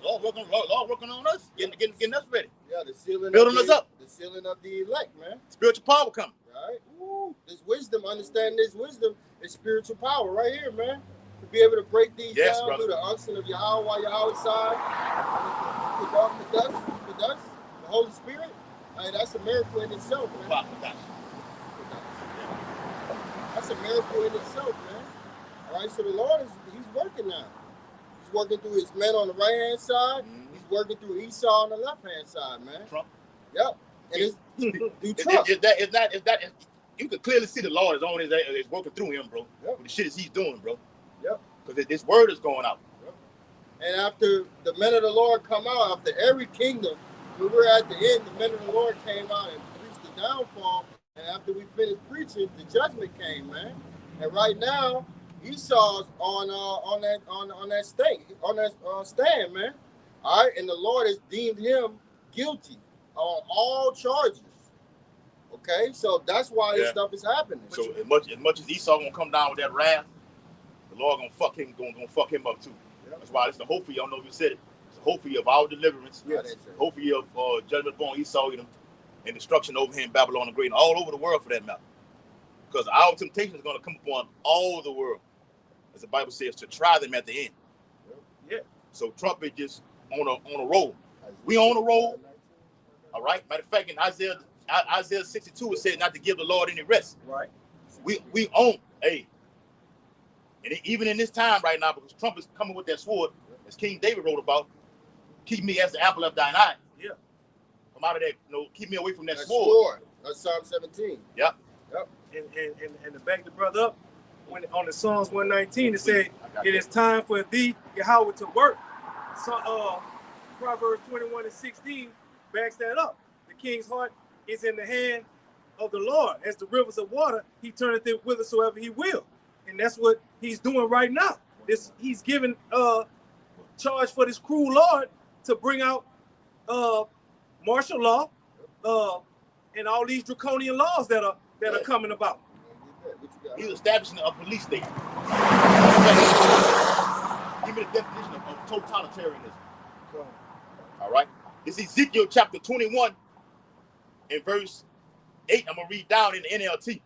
Lord working on us, getting us ready. Yeah, the sealing building us up. The sealing of the elect, man. Spiritual power coming. Right. Woo. This wisdom, understanding this wisdom is spiritual power right here, man. To be able to break these down brother. through the unction of Yahweh while Yahweh's side, the dust, the Holy Spirit. I mean, that's a miracle in itself, man. That's a miracle in itself, man. All right, so the Lord he's working now. He's working through his men on the right hand side. He's working through Esau on the left hand side, man. Trump. Yep. And it's through Trump. You can clearly see the Lord is on is working through him, bro. Yep. With the shit he's doing, bro. Yep. Because this word is going out. Yep. And after the men of the Lord come out, after every kingdom, when we're at the end, the men of the Lord came out and preached the downfall. And after we finished preaching, the judgment came, man. And right now, Esau's on that stand, man. All right, and the Lord has deemed him guilty on all charges. Okay, so that's why this stuff is happening. So as much as Esau gonna come down with that wrath, the Lord gonna fuck him up too. Yep. That's why it's the hope for you. I don't know if you said it. It's the hope for you of our deliverance. Yes. Hope for you of judgment upon Esau, and destruction over here in Babylon the Great, and all over the world for that matter. Because our temptation is gonna come upon all the world, as the Bible says, to try them at the end. Yeah. So Trump is just on a roll. We on a roll. All right. Matter of fact, in Isaiah 62, it said not to give the Lord any rest. Right. We own, hey. And even in this time right now, because Trump is coming with that sword, as King David wrote about, keep me as the apple of thine eye. Yeah. Come out of that, keep me away from that sword. That's Psalm 17. Yep. And to back the brother up, when on the Psalms 119, it said, it is time for thee, Yahweh, to work. So, Proverbs 21 and 16 backs that up. The king's heart is in the hand of the Lord. As the rivers of water, he turneth it whithersoever he will. And that's what he's doing right now. He's given charge for this cruel Lord to bring out martial law and all these draconian laws that are coming about. He's establishing a police state. Give me the definition of totalitarianism. All right. It's Ezekiel chapter 21 and verse 8. I'm going to read down in the NLT.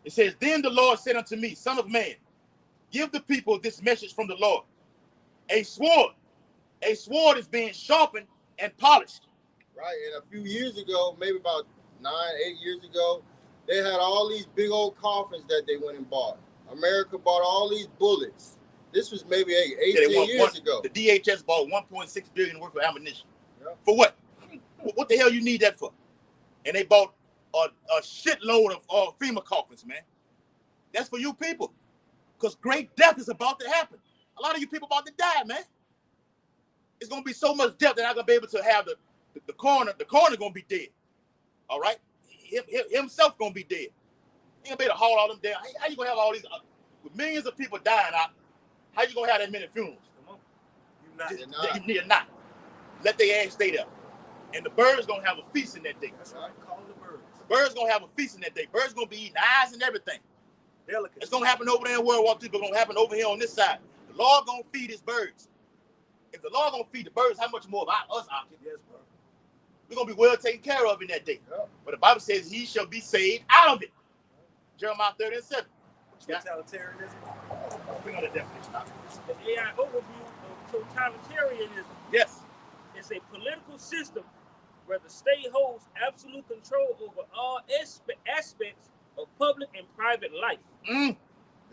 It says, then the Lord said unto me, son of man, give the people this message from the Lord. A sword is being sharpened and polished. Right. And a few years ago, maybe about 8 years ago, they had all these big old coffins that they went and bought. America bought all these bullets. This was maybe 18 years ago. The DHS bought $1.6 billion worth of ammunition. Yeah. For what? What the hell you need that for? And they bought a shitload of FEMA coffins, man. That's for you people. Because great death is about to happen. A lot of you people about to die, man. It's going to be so much death that I'm going to be able to have the coroner. The coroner going to be dead. All right? Himself going to be dead. He going to be able to haul all them down. How you going to have all these, with millions of people dying out, how you going to have that many funerals? Come on. You need not. Let their ass stay there. And the birds going to have a feast in that day. That's right. Call the birds. The birds going to have a feast in that day. Birds going to be eating eyes and everything. Delicate. It's going to happen over there in World War II, but it's going to happen over here on this side. The Lord going to feed his birds. If the Lord going to feed the birds, how much more of us out here? Yes, bro. We're going to be well taken care of in that day. Yeah. But the Bible says he shall be saved out of it. Jeremiah 30 and 7. Totalitarianism. Bring on the definition. The AI overview of totalitarianism. Yes. It's a political system where the state holds absolute control over all aspects of public and private life. Mm.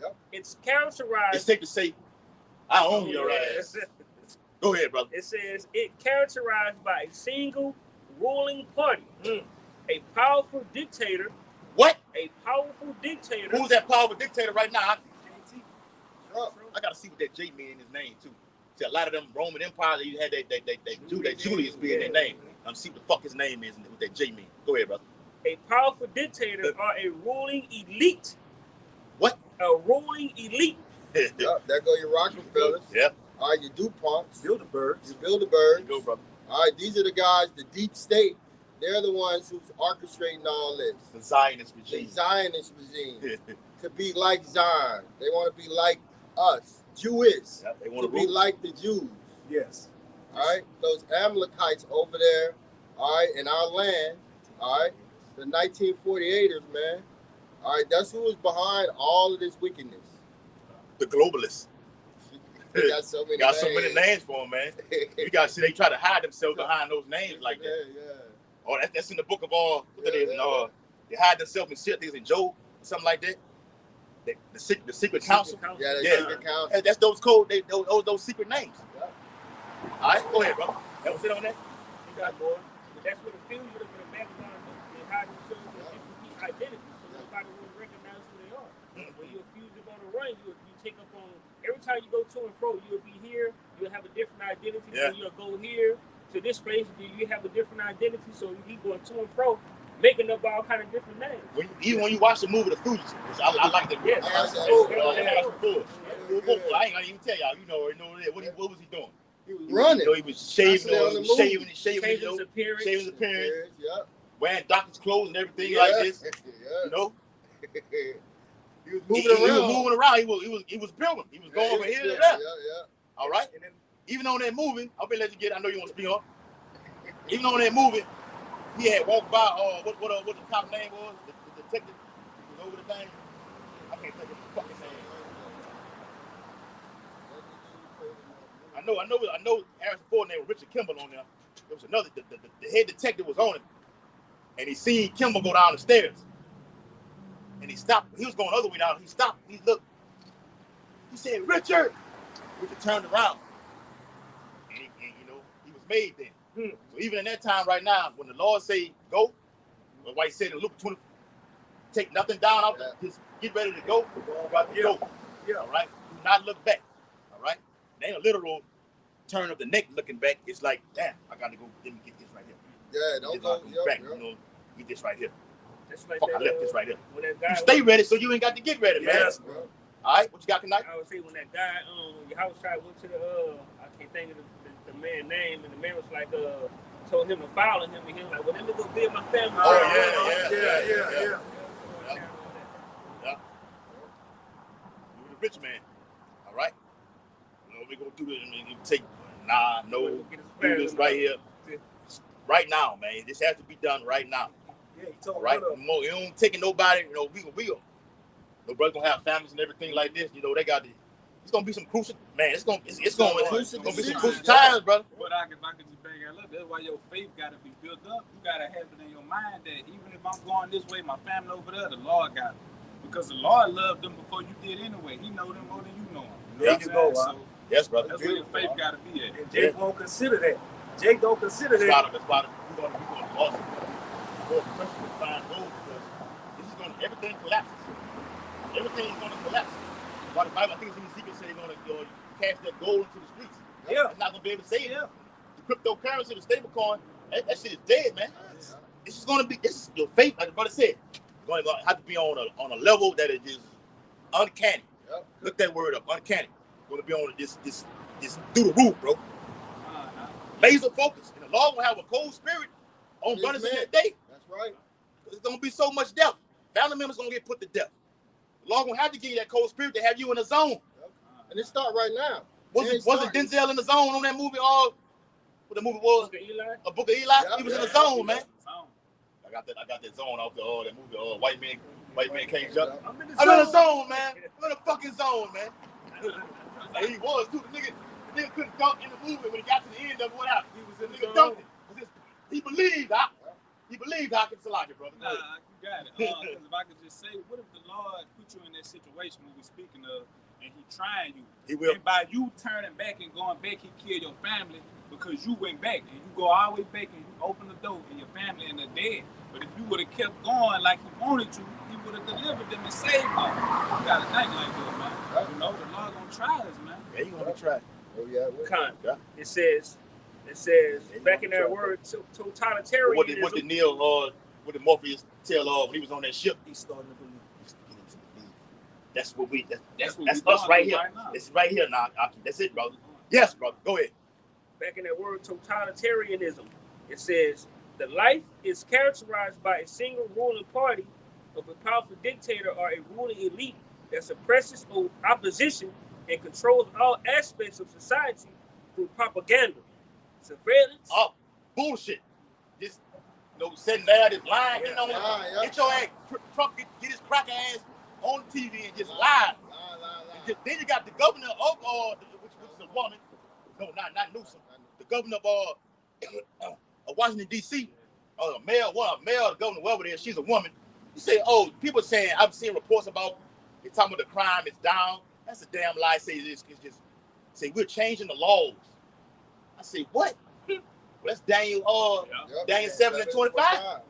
Yep. It's characterized. It's safe to say, I own your ass. Go ahead, brother. It says it characterized by a single ruling party, a powerful dictator. What? A powerful dictator. Who's that powerful dictator right now? I gotta see what that J mean in his name too. See, a lot of them Roman Empire, they had that Julius being their name. See what the fuck his name is and what that J mean. Go ahead, brother. A powerful dictator or a ruling elite. What? A ruling elite. There go your Rockefellers. Yeah. All right, your DuPonts. Bilderbergs. Your Bilderbergs. Go, brother. All right, these are the guys, the deep state. They're the ones who's orchestrating all this. The Zionist regime. The Zionist regime. To be like Zion. They want to be like us. Jewish. Yeah, they want to be like the Jews. Yes. All right, those Amalekites over there, all right, in our land, all right, the 1948ers, man. All right, that's who was behind all of this wickedness. The globalists. They got so many names for them, man. You got to see they try to hide themselves behind those names like that. Yeah. Oh, that's in the book of all. They hide themselves in shit things in Job, something like that. The secret council. Yeah, secret council. And that's those code. Those secret names. Yeah. All right, go ahead, bro. That was it on that. You got more. But that's what the fusion of the Babylon do. They hide themselves in different identities, so nobody will recognize who they are. When you're fugitive on the run, you take up on. Every time you go to and fro, you'll be here. You'll have a different identity. Yeah. So you'll go here to this place. You have a different identity. So you keep going to and fro, making up all kind of different names. Even when you watch the movie The Fugitive, which I like that. Yes. I ain't gonna even tell y'all. You know that. What was he doing? He was running. He was shaving his appearance. Yep. Wearing doctor's clothes and everything like this. You know. He was moving around. He was pilgrim. He was going from here to there. Yeah. All right. And then, even on that movie, I'll be let you get. I know you want to speak on. Even on that movie, he had walked by. What the cop name was? The detective. He was over the thing. I can't think of the fucking name. I know. Harrison Ford name was Richard Kimball on there. There was another. The head detective was on it, and he seen Kimball go down the stairs. And he stopped. He was going the other way down. He stopped. He looked. He said, "Richard." Richard turned around. And he was made then. So even in that time right now, when the Lord say go, what he said in Luke 20, take nothing down out there, just get ready to go. You got to go. Yeah. All right. Do not look back. All right. It ain't a literal turn of the neck looking back. It's like, damn, I got to go. Let me get this right here. Yeah, don't go back. Get this right here. Like I left this right here. You stay ready, so you ain't got to get ready, man. Yes, bro. All right, what you got tonight? I would say when that guy, your house tried went to the, I can't think of the man's name, and the man was like, told him to follow him, and he was like, well, let me go build my family. Yeah. Yeah. You were the rich man, all right? We're gonna do this. You take, do this right here, right now, man. This has to be done right now. Yeah, he told right. You don't taking nobody. We nobody's gonna have families and everything like this. They got it's gonna be some crucial, man. It's gonna be some crucial times, brother. But if I could just bang out, that's why your faith gotta be built up. You gotta have it in your mind that even if I'm going this way, my family over there, the Lord got it. Because the Lord loved them before you did anyway. He know them more than you know them. There you go, so yes, brother. That's where your faith gotta be at. And Jake won't consider that. Jake don't consider that. That's why we're gonna awesome. For the question to find gold, because this is everything collapses. Everything is gonna collapse. Why the Bible, I think it's in Ezekiel say they're gonna cast that gold into the streets. Yeah. It's not gonna be able to say it. Yeah. The cryptocurrency, the stablecoin, that shit is dead, man. This is gonna be your faith, like the brother said. You're gonna have to be on a level that is just uncanny. Yep. Look that word up, uncanny. You're gonna be on this through the roof, bro. Laser focus. And the Lord will have a cold spirit on brothers in that day. That's right. There's gonna be so much death. Family members gonna get put to death. The Lord gonna have to give you that cold spirit to have you in the zone. Yep. And it start right now. Wasn't Denzel in the zone on that movie? What the movie was? A Book of Eli. Yep. He was in the zone, man. I got that zone off that movie. White man can't jump. I'm in the zone, man. I'm in the fucking zone, man. And he was too. The nigga couldn't dunk in the movie when he got to the end of it. What happened? He was in the zone. He believed. He believed I can select it, brother. Nah, you got it. Because if I could just say, what if the Lord put you in that situation we were speaking of, and He trying you? He will. And by you turning back and going back, He killed your family because you went back, and you go all the way back, and you open the door, and your family and they're dead. But if you would have kept going like He wanted to, He would have delivered them and saved them. You got to think like that, man. The Lord gonna try us, man. Yeah, He gonna be tried. Oh yeah. Con. Yeah. It says back in that word totalitarianism. What did Neil what did Morpheus tell when he was on that ship? He's starting to believe. That's what that's us right here. It's right here now. That's it, brother. Yes, brother. Go ahead. Back in that word totalitarianism, it says the life is characterized by a single ruling party of a powerful dictator or a ruling elite that suppresses opposition and controls all aspects of society through propaganda, surveillance. Oh, bullshit. Just sitting there, this lying, get your ass, Trump get his cracker ass on TV and just lie. Then you got the governor of which is a woman. No, not Newsom. The governor of Washington D.C. Mayor, the governor, whoever it is, she's a woman. You say, people saying I've seen reports about they talking about the crime is down. That's a damn lie. It's just say we're changing the laws. I say what? Well, that's Daniel 7:25.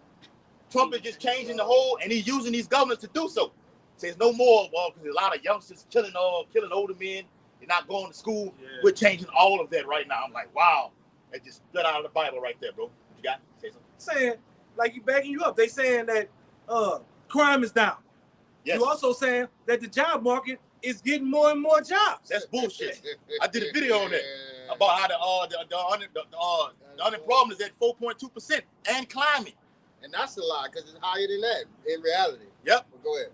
Trump is just changing the whole, and he's using these governors to do so. Says no more because there's a lot of youngsters killing older men. They're not going to school. Yeah. We're changing all of that right now. I'm like, wow, that just split out of the Bible right there, bro. What you got? Say something. Saying like you backing you up. They saying that crime is down. Yes. You also saying that the job market is getting more and more jobs. That's bullshit. I did a video on that about how the unemployment is at 4.2% and climbing. And that's a lie because it's higher than that in reality. Yep. But go ahead.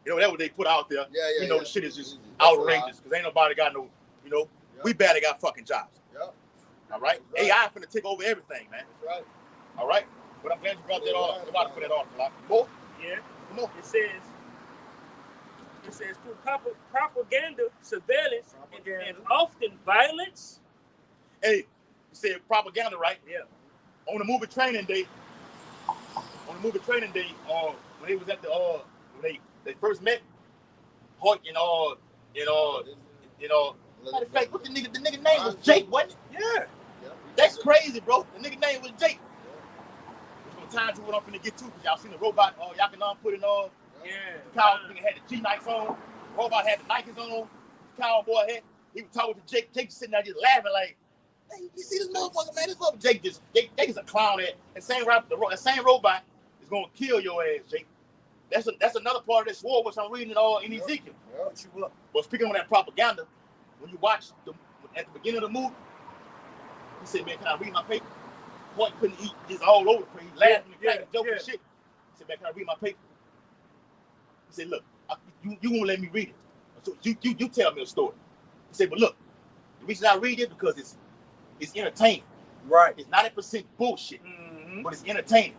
That's what they put out there. Yeah. The shit is just outrageous because ain't nobody got no, we barely got fucking jobs. Yep. All right? AI finna take over everything, man. That's right. All right? But I'm glad you brought that on. I'm about to put that on. More? Yeah. Come on. It says through propaganda, surveillance, and often violence. Hey, you said propaganda, right? Yeah. On the movie Training Day, when they was at the when they first met, Hoyt matter of fact, what the nigga name was Jake, wasn't it? Yeah. That's crazy, bro. The nigga name was Jake. There's no time to what I'm finna get to because y'all seen the robot, y'all can put it on. Yeah. The cowboy nigga had the G-Nikes on. The robot had the Nikes on. The cowboy had, he was talking to Jake. Jake sitting there just laughing like, hey, you see this motherfucker, man? This motherfucker Jake is a clown at. That same robot is gonna kill your ass, Jake. That's another part of this war, which I'm reading in Ezekiel. But speaking of that propaganda, when you watch at the beginning of the movie, he said, man, can I read my paper? Boy couldn't eat, just all over the place. He laughing and cracking jokes and shit. He said, man, can I read my paper? He said, look, you won't let me read it. So you tell me a story. He said, but look, the reason I read it because it's entertaining. Right. It's 90% bullshit, but it's entertaining.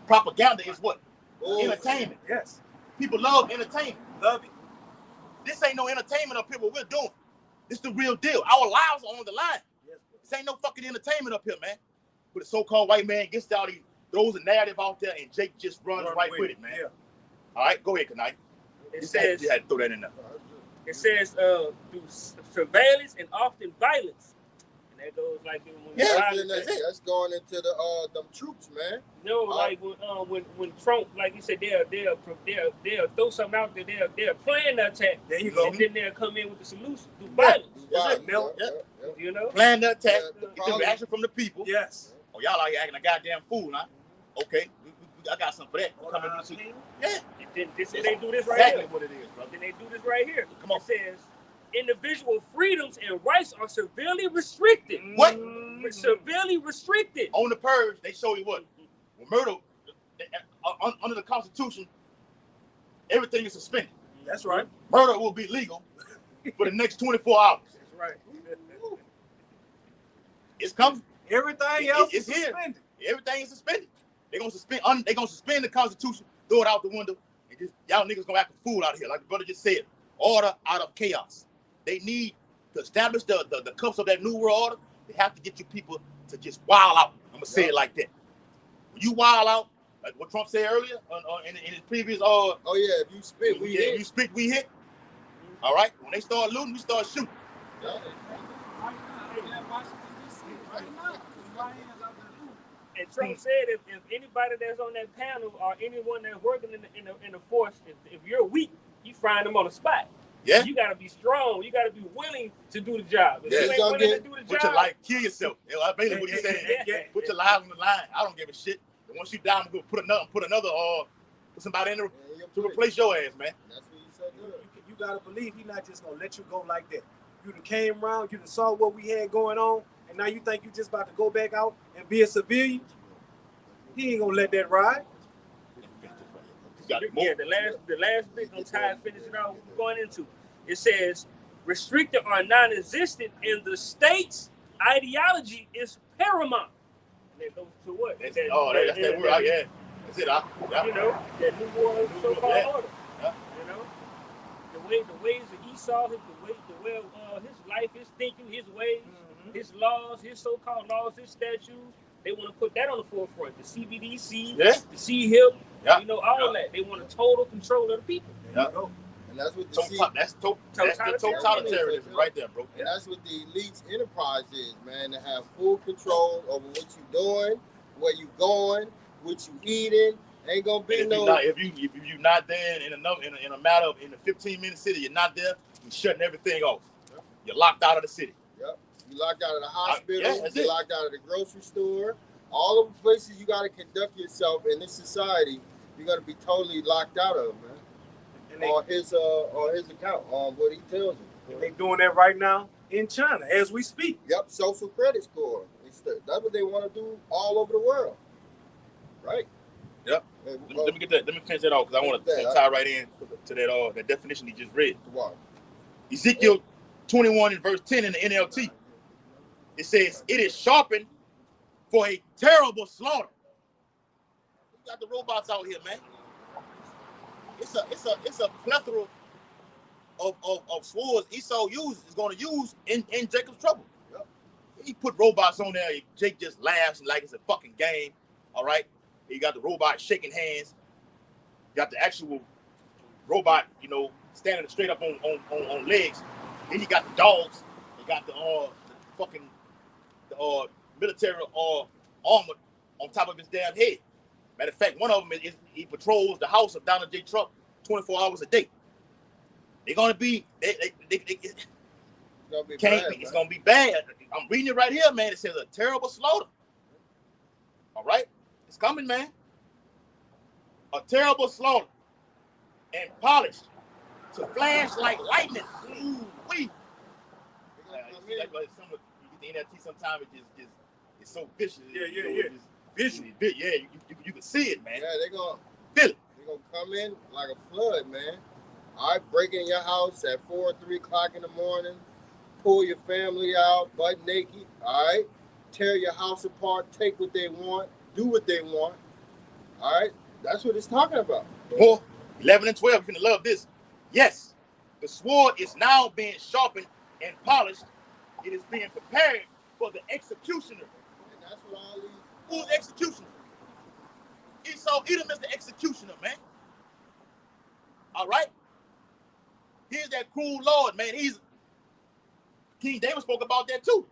Propaganda is what? Entertainment. Yes. People love entertainment. Love it. This ain't no entertainment up here, what we're doing. This the real deal. Our lives are on the line. Yes. This ain't no fucking entertainment up here, man. But the so-called white man gets out, he throws a narrative out there, and Jake just runs right with it, man. Yeah. All right, go ahead, Kanai. It says you had to throw that in there. It says through surveillance and often violence. And that goes like that's going into them troops, man. Like when Trump, like you said, they'll throw something out there, they'll plan the attack. There you go. And then they'll come in with the solution through violence. You know? Plan the attack, get the reaction from the people. Yes. Oh, y'all like acting a goddamn fool, huh? Okay, I got something for that. Yeah. And then they do this right exactly here. What it is, brother. Then they do this right here. Come on. It says individual freedoms and rights are severely restricted. What? Severely restricted. On the purge, they show you what? When murder, under the Constitution, everything is suspended. That's right. Murder will be legal for the next 24 hours. That's right. It's coming. Everything else is suspended. Everything is suspended. They're gonna suspend the Constitution, throw it out the window, and just y'all niggas gonna act a fool out here, like the brother just said. Order out of chaos. They need to establish the cups of that new world order. They have to get you people to just wild out. I'm gonna say it like that. When you wild out, like what Trump said earlier in his previous if you spit, we hit. You spit, we hit. All right. When they start looting, we start shooting. Yeah. And Trump said if anybody that's on that panel or anyone that's working in the force, if you're weak, you find them on the spot. Yeah. You gotta be strong. You gotta be willing to do the job. If Yeah. you ain't willing to do the Put job, your life, kill yourself. You know, basically what he's saying. Put your life on the line. I don't give a shit. And once you die, I'm gonna put another put somebody in there to replace your ass, man. That's what he said. You gotta believe he's not just gonna let you go like that. You done came around, you done saw what we had going on, and now you think you just about to go back out and be a civilian? He ain't gonna let that ride. Yeah, the last bit I'm tired of finishing out what we're going into. It says restricted or non-existent in the state's ideology is paramount. And that goes to what? That's that word. Yeah. That's it. Yeah. You know, that new world so-called order. Yeah. You know, the ways of Esau, his life, his thinking, his ways, his laws, his so-called laws, his statutes. They want to put that on the forefront. The CBDC, the CHIP, you know, all that. They want a total control of the people. Yeah. And that's what that's totalitarianism right there, bro. And that's what the elite's enterprise is, man. To have full control over what you're doing, where you going, what you eating. Ain't gonna be if you're not there in a matter of in a 15-minute city, you're not there. You're shutting everything off. Yep. You're locked out of the city. Yep. You locked out of the hospital. You're locked out of the grocery store. All of the places you got to conduct yourself in this society, you're gonna be totally locked out of, man. And on his account, on what he tells you. And they doing that right now in China as we speak. Yep, social credit score. That's what they want to do all over the world, right? Yep. Let me get that. Let me finish that off because I want to tie right in to that definition he just read. Ezekiel 21 and verse 10 in the NLT. It says, "It is sharpened for a terrible slaughter." We got the robots out here, man. It's a plethora of swords Esau is going to use in Jacob's trouble. Yep. He put robots on there. Jake just laughs like it's a fucking game. All right. You got the robot shaking hands. You got the actual robot, you know, standing straight up on legs. Then you got the dogs. You got the military armor on top of his damn head. Matter of fact, one of them he patrols the house of Donald J. Trump 24 hours a day. They're gonna be it's gonna be bad. I'm reading it right here, man. It says a terrible slaughter. All right, it's coming, man. A terrible slaughter and polished to flash like lightning. Ooh, wee. You get the NFT sometimes it's so vicious. Yeah. Visually, you can see it, man. Yeah, they're gonna feel it. They're gonna come in like a flood, man. All right, break in your house at 4 or 3 o'clock in the morning, pull your family out, butt naked. All right, tear your house apart, take what they want, do what they want. All right, that's what it's talking about. 11 and 12, you're gonna love this. Yes, the sword is now being sharpened and polished. It is being prepared for the executioner. And that's what all these. Who's the executioner? Esau Edom is the executioner, man. All right? Here's that cruel Lord, man. King David spoke about that too.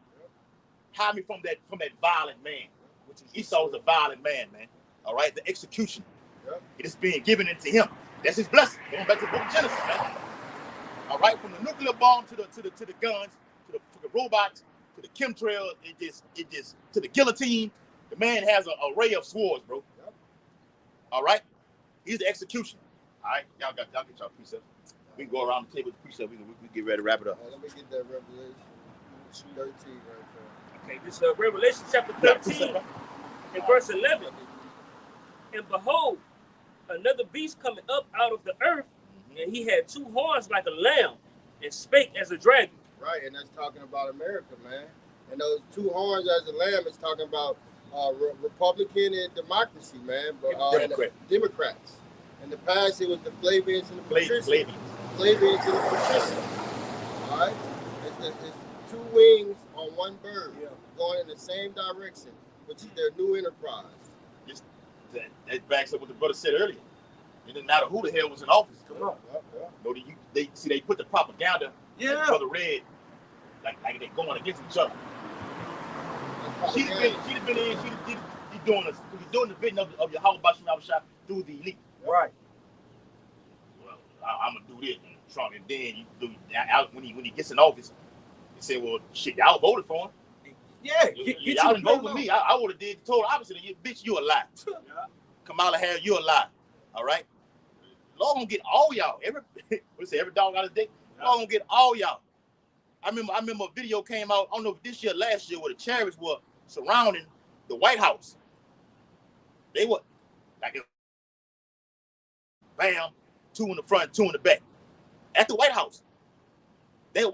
Hide me from that violent man. Which is Esau is a violent man, man. All right? The execution. Yep. It is being given into him. That's his blessing. Going back to the book of Genesis, man. All right, from the nuclear bomb to the guns, to the robots, to the chemtrails, it just to the guillotine. The man has an array of swords, bro. Yep. All right? He's the executioner. All right? Y'all get y'all precepts. We can go around the table with the precepts. We can get ready to wrap it up. Let me get that Revelation 13 right there. Okay, this is Revelation chapter 13 and verse 11. And behold, another beast coming up out of the earth, and he had 2 horns like a lamb, and spake as a dragon. Right, and that's talking about America, man. And those 2 horns as a lamb is talking about Republican and democracy, man. But Democrats. In the past, it was the Flavians and the Patricians. Flavians and the Patricians. All right? It's 2 wings on one bird going in the same direction, which is their new enterprise. That backs up what the brother said earlier. It didn't matter who the hell was in office. Come on. No, they put the propaganda for the red, like they're going against each other. She'd have been in. She's doing the vision of your house by through the elite. Right. Well, I'm gonna do this. Trump, and then you do out when he gets in office, he said, "Well, shit, y'all voted for him. Yeah, Y'all didn't vote for me. I would have did the total opposite. You, bitch, you a lie. Kamala Harris, you a lie. All right, Lord gonna get all y'all. Every dog got his dick. Lord gonna get all y'all. I remember a video came out. I don't know if this year, last year, where the chariots were surrounding the White House. They were like, bam, 2 in the front, 2 in the back. At the White House, they were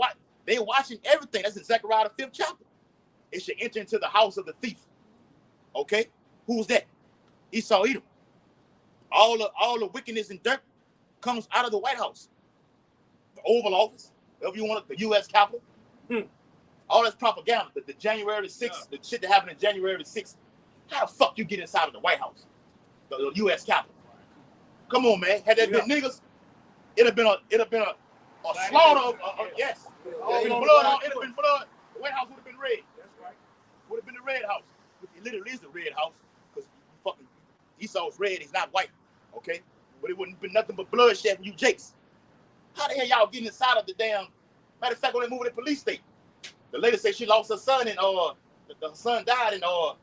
watching everything. That's in Zechariah the 5th chapter. It should enter into the house of the thief. Okay, who's that? Esau, Edom. All the wickedness and dirt comes out of the White House, the Oval Office, whatever you want, the U.S. Capitol. All that's propaganda. The January 6th, the shit that happened in January 6th. How the fuck you get inside of the White House, the U.S. Capitol? Come on, man. Had that been niggas, it'd have been a slaughter of yes. It'd have been blood. It'd have been blood. The White House would have been red. That's right. Would have been the red house. It literally is the red house because fucking Esau's red. He's not white. Okay, but it wouldn't have been nothing but bloodshed from you jakes. How the hell y'all getting inside of the damn? Matter of fact, when they moved to the police state, the lady said she lost her son and the son died in the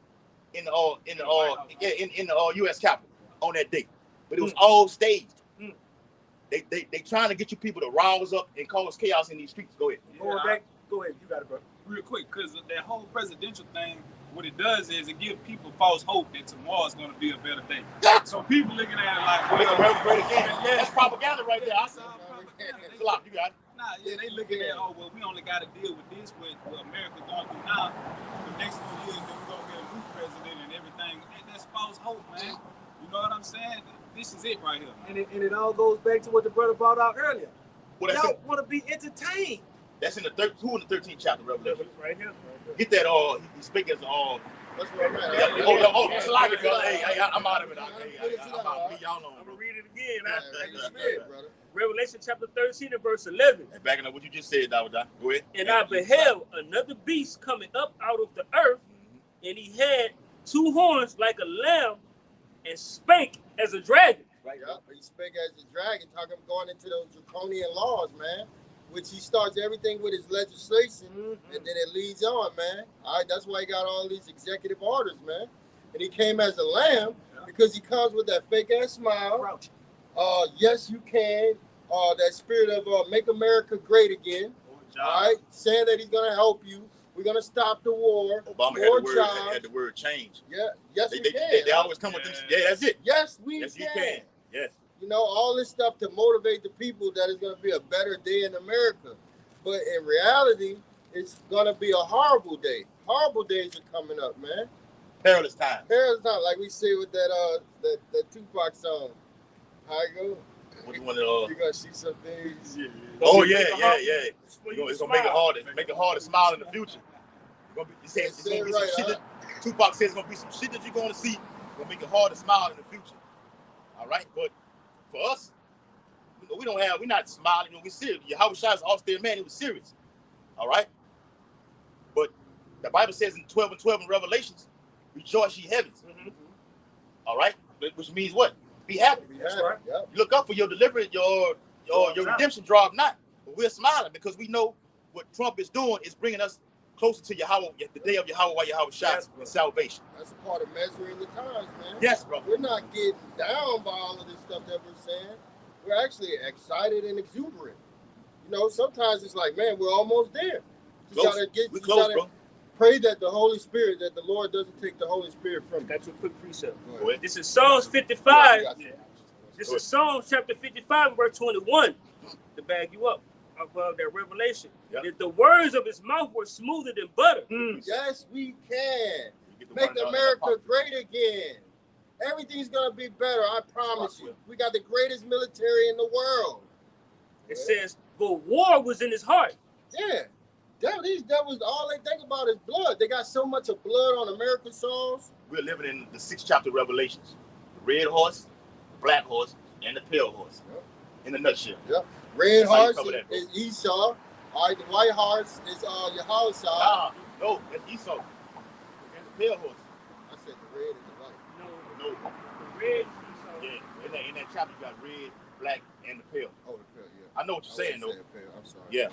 U.S. Capitol on that day, but it was all staged. They trying to get you people to rouse up and cause chaos in these streets. Go ahead. Go ahead. You got it, bro. Real quick, because that whole presidential thing, what it does is it gives people false hope that tomorrow's going to be a better day. So people looking at it like, that's propaganda right there. It's a lot. You got it. Nah, yeah, they looking at, oh, well, we only got to deal with this, what America going through now. The next 4 years, then we're going to get a new president and everything. That's false hope, man. You know what I'm saying? This is it right here. And it all goes back to what the brother brought out earlier. Well, y'all want to be entertained. That's in the 13th chapter of Revelation. Right here. Get that he's speaking as all. That's what I'm at. It's a lot because I'm out of it. Y'all know. I'm gonna read it again. Revelation chapter 13 and verse 11. And backing up what you just said, Dawud. Go ahead. And I beheld another beast coming up out of the earth, and he had 2 horns like a lamb, and spake as a dragon. Right. Yeah, he spake as a dragon, going into those draconian laws, man. Which he starts everything with his legislation, and then it leads on, man. All right, that's why he got all these executive orders, man. And he came as a lamb because he comes with that fake ass smile. Yes, you can. That spirit of make America great again. All right, saying that he's gonna help you. We're gonna stop the war. Obama had the word change. Yeah, yes, we can. They always come with them. Yeah, that's it. Yes, you can. Yes. You know, all this stuff to motivate the people that it's going to be a better day in America. But in reality, it's going to be a horrible day. Horrible days are coming up, man. Perilous time. Perilous time, like we say with that Tupac song. How it go? What you want You're going to see some things. Yeah. Oh, yeah. It's going to make it hard to smile in the future. It's going to be some shit that Tupac says it's going to be some shit that you're going to see. It's going to make it hard to smile in the future. All right? But for us, we're not smiling, we're serious. Yahweh Shai is an austere man, he was serious. All right? But the Bible says in 12 and 12 in Revelations, rejoice ye heavens. All right? Which means what? Be happy. That's right. Yep. You look up for your deliverance, your redemption draweth not. But we're smiling because we know what Trump is doing is bringing us closer to Yahweh, the day of Yahweh Shai and salvation. That's a part of measuring the times, man. Yes, brother. We're not getting down by all of this stuff that we're saying. We're actually excited and exuberant. You know, sometimes it's like, man, we're almost there. You gotta pray that the Holy Spirit, that the Lord doesn't take the Holy Spirit from you. Got you a quick precept. This is Psalms 55. This is Psalms chapter 55, verse 21. To bag you up. Of that revelation, that the words of his mouth were smoother than butter. Yes, we can make America great again. Everything's gonna be better. I promise you. We got the greatest military in the world. It says, "But war was in his heart." Yeah, these devils. All they think about is blood. They got so much of blood on American souls. We're living in the 6th chapter of Revelations. The red horse, the black horse, and the pale horse. In a nutshell. Yep. Red horse is Esau. All right, the white horse is Yahweh Shai. No, that's Esau. And the pale horse. I said the red and the white. No. The red is Esau. Yeah, in that chapter you got red, black, and the pale. Oh, the pale, yeah. I know what you're saying, though. Pale. I'm sorry. Yeah.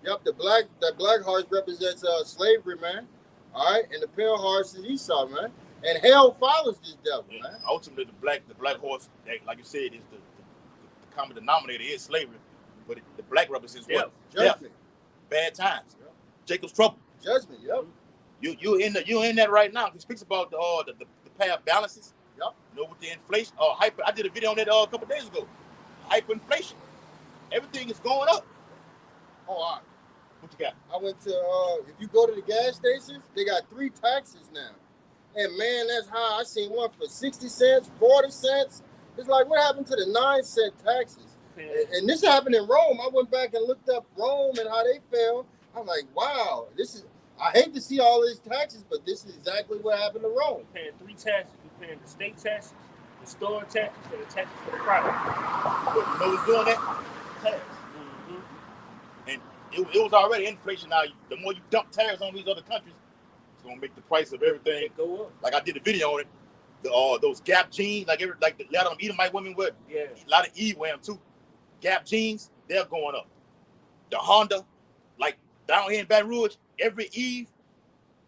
Yep, the black horse represents slavery, man. All right, and the pale horse is Esau, man. And hell follows this devil, man. Ultimately, the black horse, like you said, is the common denominator is slavery, but the black represents what? Judgment. Bad times. Yep. Jacob's trouble. Judgment. Yep. You in that right now. He speaks about the path balances. Yep. You know, with the inflation. Hyper. I did a video on that a couple days ago. Hyperinflation. Everything is going up. Oh, all right. What you got? I went to if you go to the gas stations, they got 3 taxes now. And man, that's high. I seen one for 60 cents, 40 cents. It's like, what happened to the 9-cent taxes? And this happened in Rome. I went back and looked up Rome and how they fell. I'm like, wow, I hate to see all these taxes, but this is exactly what happened to Rome. You're paying 3 taxes. You're paying the state taxes, the store taxes, and the taxes for the product. But you know what's doing that? Tax. Mm-hmm. And it was already inflation. Now, the more you dump tariffs on these other countries, it's gonna make the price of everything go up. Like I did a video on it. Those Gap jeans, like a lot of them Edomite women wear. Yeah. A lot of Eve wear them too. Gap jeans, they're going up. The Honda, like down here in Baton Rouge, every Eve,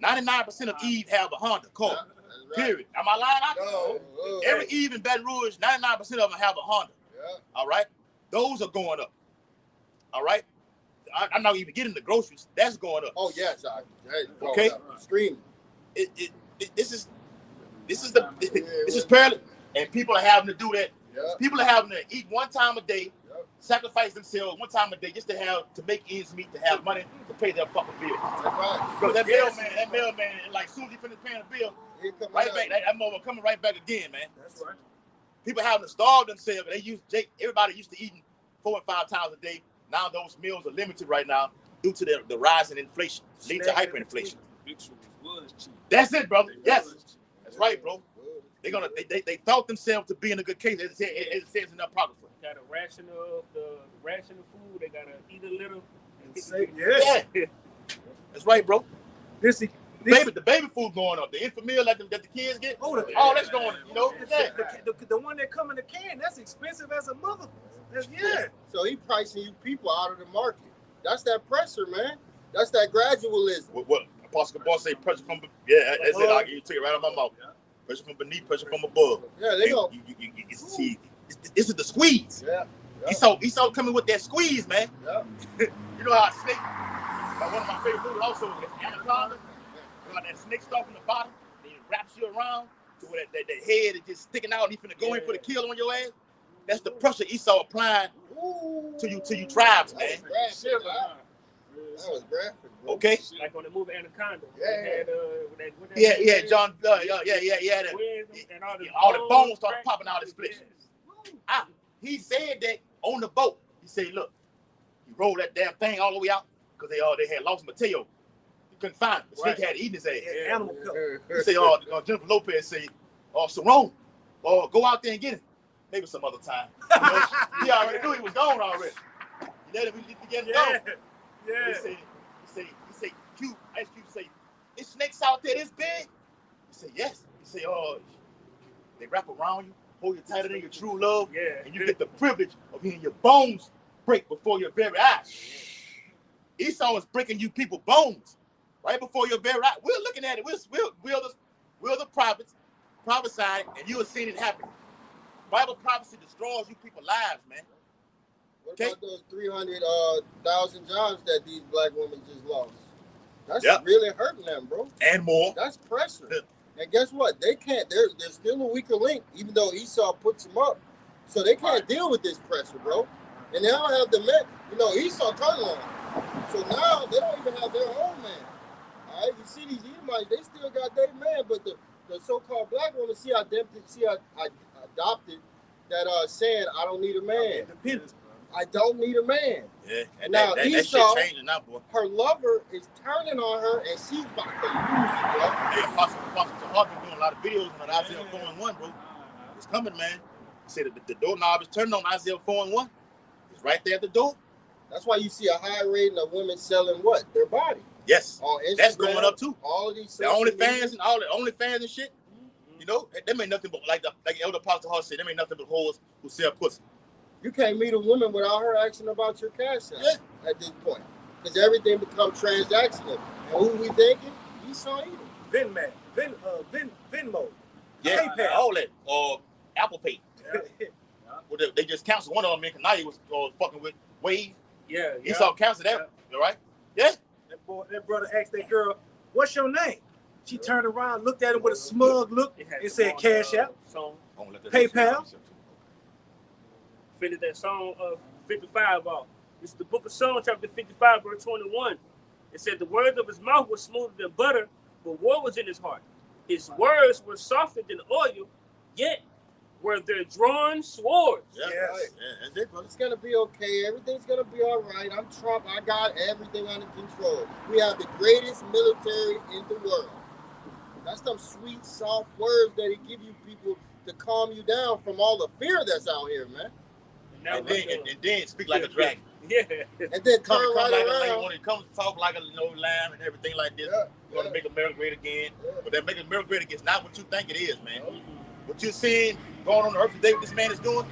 99% of Eve have a Honda car. Right. Period. Am I lying out? No. Every Eve in Baton Rouge, 99% of them have a Honda. Yeah. All right? Those are going up. All right? I'm not even getting the groceries. That's going up. Oh, yes. Okay? Screaming. This is parallel. And people are having to do that. Yep. People are having to eat one time a day, sacrifice themselves one time a day just to make ends meet, to have money to pay their fucking bills. That's right. Because that mailman, like soon as he finished paying the bill, right back, that mother coming right back again, man. That's right. People having to starve themselves. Everybody used to eating 4 and 5 times a day. Now those meals are limited right now due to the rise in inflation, leading to hyperinflation. That's it, brother. Yes, that's right, bro. They thought themselves to be in a good case, as it says in the Apocrypha. Got a ration of food. They gotta eat a little. Yeah. That's right, bro. The baby food going up. The infant meal that the kids get. That's going. You know. The one that come in the can, that's expensive as a mother. So he pricing you people out of the market. That's that pressure, man. That's that gradualism. What Apostle Boss say? Pressure from that's it. You take it right out of my mouth. Pressure from beneath, pressure from above. Yeah, they go. See, this is the squeeze. Yeah. Esau coming with that squeeze, man. Yeah. You know how a snake, like one of my favorite movies also is Anaconda. You know, that snake stuff in the bottom, and it wraps you around to where that head is just sticking out and he's finna go in for the kill on your ass. That's the pressure Esau applying to you tribes, man. That was graphic, bro. Okay. Like on the movie Anaconda. Yeah, John. All the bones started popping out of his flesh. He said that on the boat. He said, look, he rolled that damn thing all the way out because they had lost Mateo. He couldn't find him. The snake had eaten his ass. Animal killer. He said, Jennifer Lopez said, Cerrone, go out there and get him. Maybe some other time. He already knew he was gone already. He let him get him gone. Yeah. He say, Ice Cube say, is snakes out there this big? He said, yes. He say, they wrap around you, hold you tighter than your true love, and you get the privilege of hearing your bones break before your very eyes. Esau is breaking you people bones right before your very eyes. We're looking at it. We're the prophets prophesying, and you are seeing it happen. Bible prophecy destroys you people's lives, man. What about those 300,000 jobs that these black women just lost? That's really hurting them, bro. And more. That's pressure. And guess what? They can't. They're still a weaker link, even though Esau puts them up. So they can't deal with this pressure, bro. And they don't have the men. You know, Esau turned on them. So now they don't even have their own man. All right, you see these Edomites, they still got their man, but the so-called black woman, adopted that saying, I don't need a man. I don't need a man. Yeah. And now that Esau, shit changing now, boy. her lover is turning on her, and she's about to lose it, bro. Hey, Apostle Tahar been doing a lot of videos on Isaiah 4:1, bro. It's coming, man. He said that the doorknob is turning on Isaiah 4:1. It's right there at the door. That's why you see a high rating of women selling what? Their body. Yes. On Instagram, that's going up too. All of these the OnlyFans and all the OnlyFans and shit. You know, them ain't nothing but like Elder Apostle Tahar said, them ain't nothing but whores who sell pussy. You can't meet a woman without her asking about your cash app at this point. Because everything becomes transactional. And who we thinking? Esau Edom. Venmo. Yeah, PayPal. all that. Or Apple Pay. Well, they just canceled one of them. Kanaya was fucking with Wave. Yeah. Esau canceled that. All right? Yeah. That brother asked that girl, "What's your name?" She turned around, looked at him with a smug look, and said, "Cash App, PayPal." Finished that song 55 off. This is the book of Psalms, chapter 55, verse 21. It said, the words of his mouth were smoother than butter, but war was in his heart. His words were softer than oil, yet were there drawn swords. Yeah, Yes. right. Yeah, that's it, brother. It's going to be okay. Everything's going to be all right. I'm Trump. I got everything under control. We have the greatest military in the world. That's them sweet, soft words that he give you people to calm you down from all the fear that's out here, man. And then speak like a dragon. Yeah. And then Come turn right like around. when it comes to talk like a lamb and everything like this. We're gonna make America great again. But that making America great again is not what you think it is, man. What you're seeing going on the earth today, what this man is doing.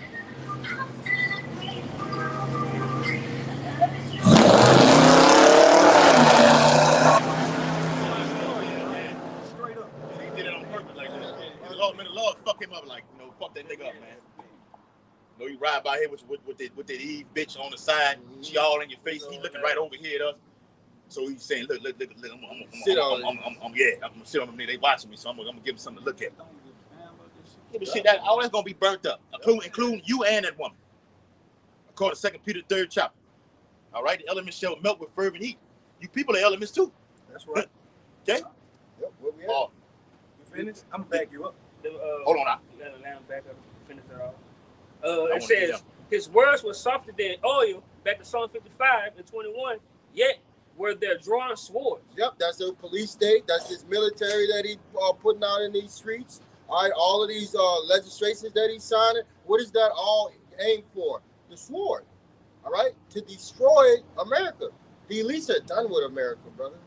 Straight up. He did it on purpose like that. The Lord fuck him up like, fuck that nigga up, man. You ride by here with that Eve bitch on the side. She all in your face. He looking right over here at us. So he's saying, look, I'm gonna sit on them. They watching me, so I'm gonna give them something to look at. Yeah, but shit, all that's gonna be burnt up, including you and that woman. According to 2 Peter 3rd chapter. All right, the elements shall melt with fervent heat. You people are elements too. That's right. Okay. Yep, where we at? You finished? I'm gonna back you up. Hold on now. You gotta allow him back up to finish it off. It says, his words were softer than oil, back to Psalm 55 and 21, yet were there drawn swords. Yep, that's a police state. That's his military that he putting out in these streets. All right, all of these legislations that he's signing. What is that all aimed for? The sword. All right, to destroy America. The elites are done with America, brother.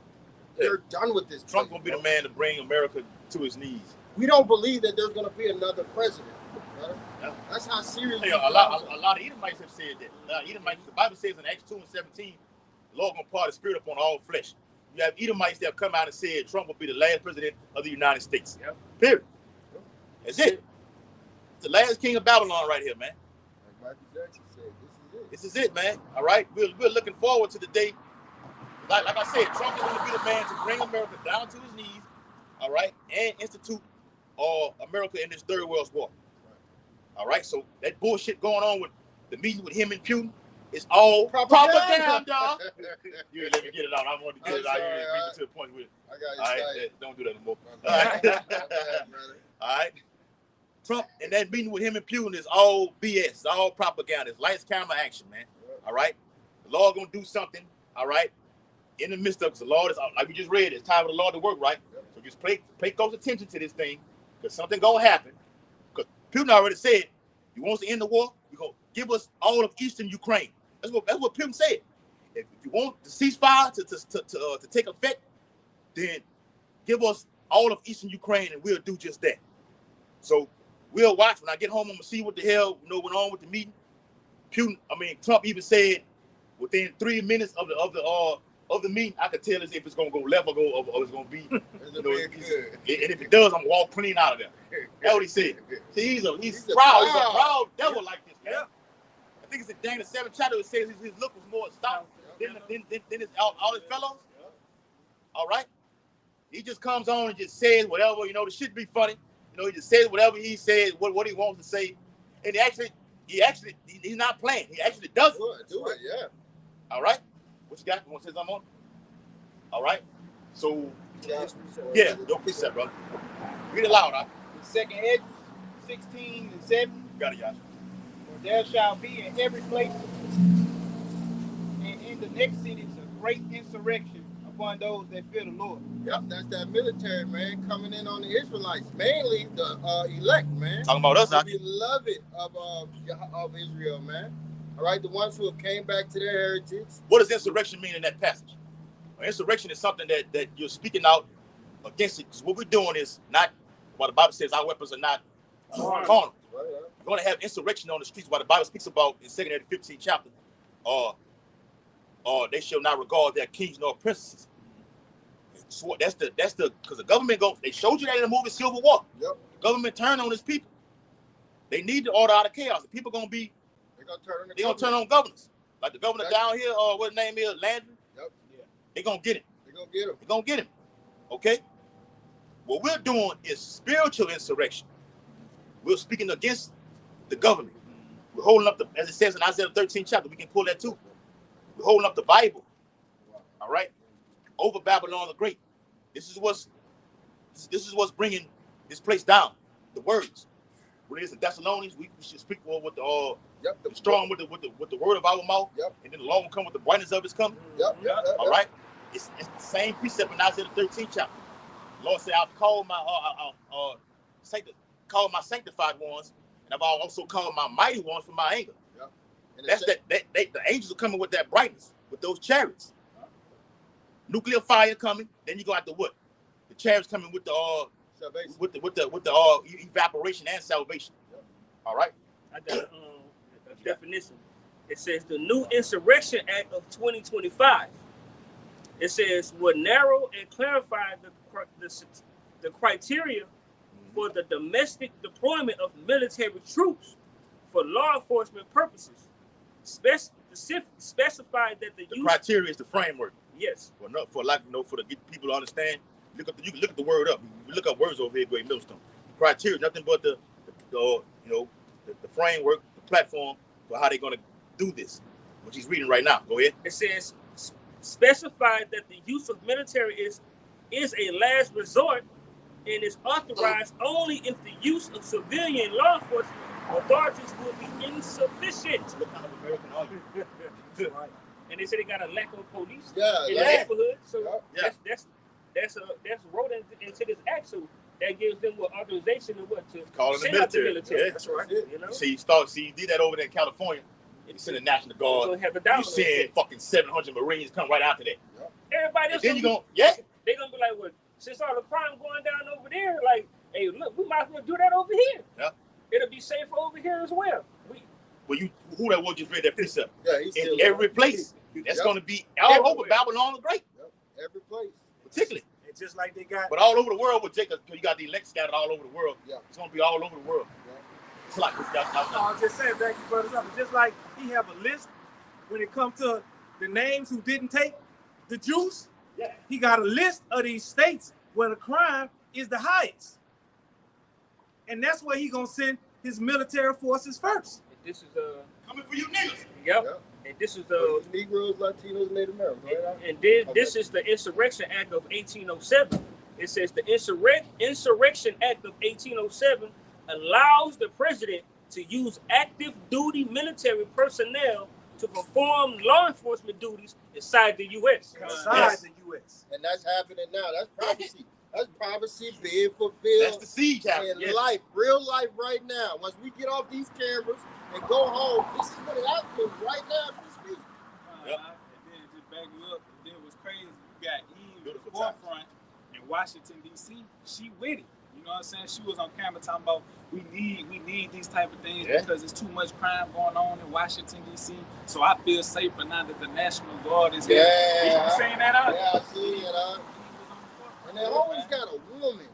They're done with this. Trump gonna be the man to bring America to his knees. We don't believe that there's gonna be another president, brother. Yeah. That's how serious. Hey, a lot of Edomites have said that. Edomites, the Bible says in Acts 2 and 17, the Lord gonna pour the Spirit upon all flesh. You have Edomites that have come out and said Trump will be the last president of the United States. Yep. Period. That's it. It's the last king of Babylon right here, man. Like Michael Jackson said, This is it, man. All right, we're looking forward to the day. Like I said, Trump is going to be the man to bring America down to his knees. All right, and institute America in this third world war. All right, so that bullshit going on with the meeting with him and Putin is all propaganda. You ain't let me get it out. I want to get it out. You ain't bring me to the point with it. I got you. All right, don't do that anymore. All right. All right. Trump and that meeting with him and Putin is all BS. It's all propaganda. It's lights, camera, action, man. All right. The Lord gonna do something. All right. In the midst of it, the Lord is like we just read. It's time for the Lord to work, right? So just pay close attention to this thing, because something gonna happen. Because Putin already said he wants to end the war. You're gonna give us all of eastern Ukraine. That's what Putin said. If you want the ceasefire to take effect, then give us all of eastern Ukraine, and we'll do just that. So we'll watch. When I get home, I'm gonna see what the hell went on with the meeting. Trump even said within 3 minutes of the meeting, I could tell as if it's gonna go left or it's gonna be. And if it does, I'm gonna walk clean out of there. That's what he said. See, he's proud. He's a proud devil like this, man. I think it's in Daniel 7th chapter. It says his look was more stout than all his fellows. All right. He just comes on and just says whatever. The shit be funny. He just says whatever he says, what he wants to say, and he's not playing. He actually does it. Do it, yeah. All right. What you got? You want to say something on? All right. So, yeah, don't precept, brother. Read it loud, huh? Second Edges 16 and 7. You got it, y'all. For there shall be in every place, and in the next cities, a great insurrection upon those that fear the Lord. Yep, that's that military, man, coming in on the Israelites, mainly the elect, man. Talking about us, the huh? beloved of Israel, man. All right, the ones who have came back to their heritage. What does insurrection mean in that passage? Well, insurrection is something that you're speaking out against it. Because what we're doing is not what the Bible says. Our weapons are not carnal. Right. going to have insurrection on the streets. What the Bible speaks about in 2 Timothy 15 chapter, they shall not regard their kings nor princesses. So that's the because the government they showed you that in the movie Civil War. Yep. The government turned on its people. They need to order out of chaos. The people gonna be They're gonna turn on governors. Like the governor down here, what his name is, Landry. Yep. Yeah. They're gonna get him. They're gonna get him. Okay? What we're doing is spiritual insurrection. We're speaking against the government. We're holding up as it says in Isaiah 13 chapter, we can pull that too. We're holding up the Bible. All right? Over Babylon the Great. This is what's bringing this place down. The words. When it is in Thessalonians, we should speak with the strong with the word of our mouth. Yep. And then the Lord will come with the brightness of his coming. Yep. All right. It's the same precept in Isaiah 13 chapter. The Lord said, "I've called my sanctified ones, and I've also called my mighty ones for my anger." Yep. And the angels are coming with that brightness, with those chariots. Nuclear fire coming, then you go out to what? The chariots coming with the salvation. with the evaporation and salvation. Yep. All right. I got a definition. It says the new Insurrection Act of 2025. It says will narrow and clarify the criteria for the domestic deployment of military troops for law enforcement purposes. Specify that the criteria is the framework. Yes. For the people to understand, you can look at the word up. You look up words over here, Great Millstone. The criteria is nothing but the framework, the platform for how they're going to do this. What he's reading right now. Go ahead. It says specify that the use of military is a last resort and is authorized only if the use of civilian law enforcement authorities will be insufficient. What kind of American are you? Right. And they say they got a lack of police in Yeah. the neighborhood, so Yeah. that's wrote into this act, so that gives them what authorization and what to Calling send the out the military. Yeah, that's right. You know, You did that over there in California. You send the National Guard. You send fucking 700 Marines come right after that. Everybody else. Then you gonna They're gonna be like, well, since all the crime going down over there, like, hey, look, we might as well do that over here. Yeah. It'll be safer over here as well. Who that was just read that precept? Yeah, he's In every place. That's going to be all over Babylon the Great. Yep. Every place. Particularly. And just like they got, But all over the world with Jacob, you got the elect scattered all over the world. Yeah. It's going to be all over the world. Yeah. It's like I was just saying, back to brothers up. Just like he have a list when it comes to the names who didn't take the juice. Yeah. He got a list of these states where the crime is the highest, and that's where he gonna send his military forces first. And this is coming for you niggas. Yep. Yep. And this is Negroes, Latinos, Native Americans. Right? and then this is the Insurrection Act of 1807. It says the Insurrection Act of 1807 allows the president to use active duty military personnel to perform law enforcement duties inside the U.S. Inside the U.S. And that's happening now. That's prophecy. That's prophecy being fulfilled. That's the siege happening. In life, real life right now. Once we get off these cameras and go home, this is what is happening right now as we speak. And then just back you up. And then it was crazy. You got Eve at the forefront in Washington, D.C. She with it. You know what I'm saying? She was on camera talking about we need these type of things because there's too much crime going on in Washington, D.C. So I feel safer now that the National Guard is here. Yeah. You saying that out? Yeah, I see it. And they always got a woman